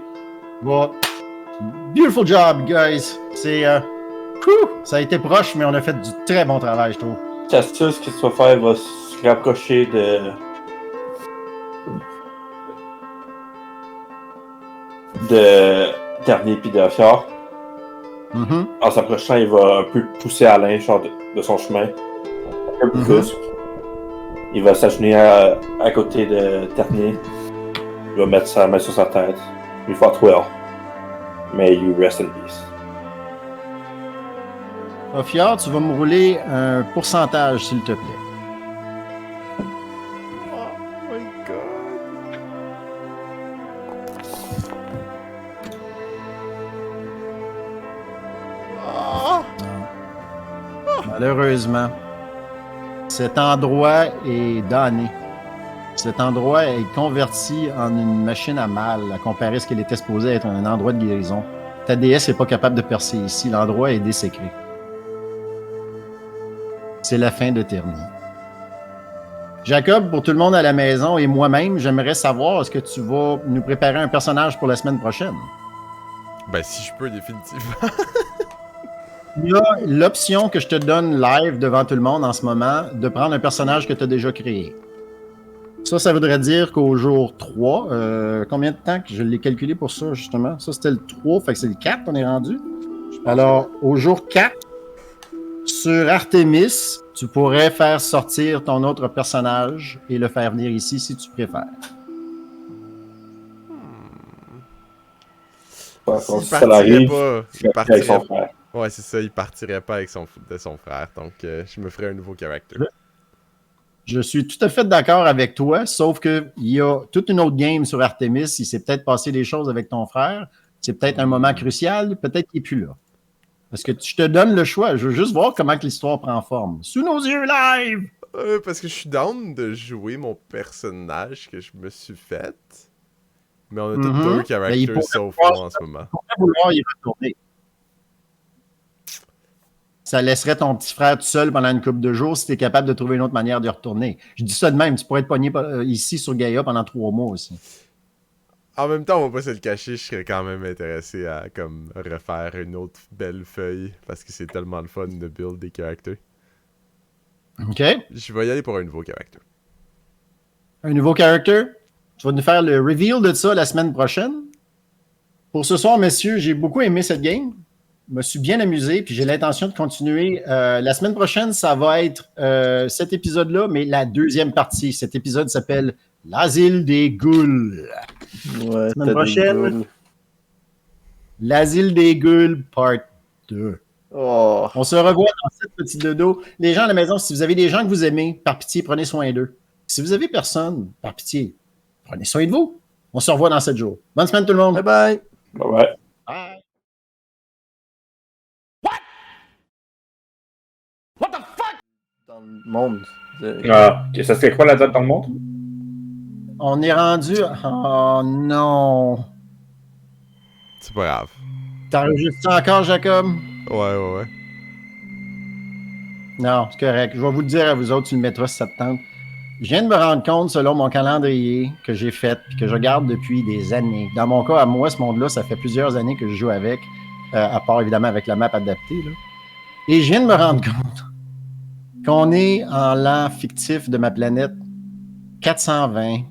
Beautiful job, guys! Ça a été proche, mais on a fait du très bon travail, je trouve. Cassius, qu'est-ce qu'il va faire? Il va se rapprocher de Terni puis de Fior. Mm-hmm. En s'approchant, il va un peu pousser Alain genre de son chemin. Un peu plus. Il va s'agenouiller à côté de Terni. Il va mettre sa main sur sa tête. Il va faire well. May you rest in peace. Ophiar, tu vas me rouler un pourcentage, s'il te plaît. Oh my god. Oh. Malheureusement, cet endroit est damné. Cet endroit est converti en une machine à mal, à comparer à ce qu'il était supposé être un endroit de guérison. Ta déesse n'est pas capable de percer ici. L'endroit est désécré. C'est la fin de Terni. Jacob, pour tout le monde à la maison et moi-même, j'aimerais savoir, est-ce que tu vas nous préparer un personnage pour la semaine prochaine? Ben, si je peux, définitivement. Il y a l'option que je te donne live devant tout le monde en ce moment de prendre un personnage que tu as déjà créé. Ça voudrait dire qu'au jour 3, combien de temps que je l'ai calculé pour ça, justement? Ça, c'était le 3, fait que c'est le 4, on est rendu. Alors, au jour 4, sur Artemis, tu pourrais faire sortir ton autre personnage et le faire venir ici si tu préfères. S'il partirait pas, il partirait pas. Ouais, c'est ça, il partirait pas avec de son frère. Donc, je me ferais un nouveau character. Je suis tout à fait d'accord avec toi, sauf qu'il y a toute une autre game sur Artemis. Il s'est peut-être passé des choses avec ton frère. C'est peut-être un moment crucial. Peut-être qu'il n'est plus là. Parce que je te donne le choix. Je veux juste voir comment que l'histoire prend forme. Sous nos yeux live! Parce que je suis down de jouer mon personnage que je me suis fait. Mais on a tous deux characters sauf moi en ce moment. Il pourrait vouloir y retourner. Ça laisserait ton petit frère tout seul pendant une couple de jours si tu es capable de trouver une autre manière d'y retourner. Je dis ça de même. Tu pourrais être pogné ici sur Gaïa pendant 3 mois aussi. En même temps, on va pas se le cacher, je serais quand même intéressé à comme refaire une autre belle feuille parce que c'est tellement le fun de build des characters. OK. Je vais y aller pour un nouveau character. Un nouveau character? Tu vas nous faire le reveal de ça la semaine prochaine. Pour ce soir, messieurs, j'ai beaucoup aimé cette game. Je me suis bien amusé, puis j'ai l'intention de continuer. La semaine prochaine, ça va être cet épisode-là, mais la deuxième partie. Cet épisode s'appelle L'Asile des Ghouls. Ouais, la semaine prochaine, L'Asile des Ghouls, part 2. Oh. On se revoit dans cette petite dodo. Les gens à la maison, si vous avez des gens que vous aimez, par pitié, prenez soin d'eux. Si vous avez personne, par pitié, prenez soin de vous. On se revoit dans 7 jours. Bonne semaine tout le monde. Bye bye. Bye bye. Bye. Dans le monde. Ah, ça serait quoi la date dans le monde? On est rendu... Oh non. C'est pas grave. T'enregistres ça encore, Jacob? Ouais. Non, c'est correct. Je vais vous le dire à vous autres, tu le mettras si ça te tente. Je viens de me rendre compte, selon mon calendrier que j'ai fait et que je garde depuis des années. Dans mon cas, à moi, ce monde-là, ça fait plusieurs années que je joue avec, à part évidemment avec la map adaptée. Là. Et je viens de me rendre compte qu'on est en l'an fictif de ma planète 420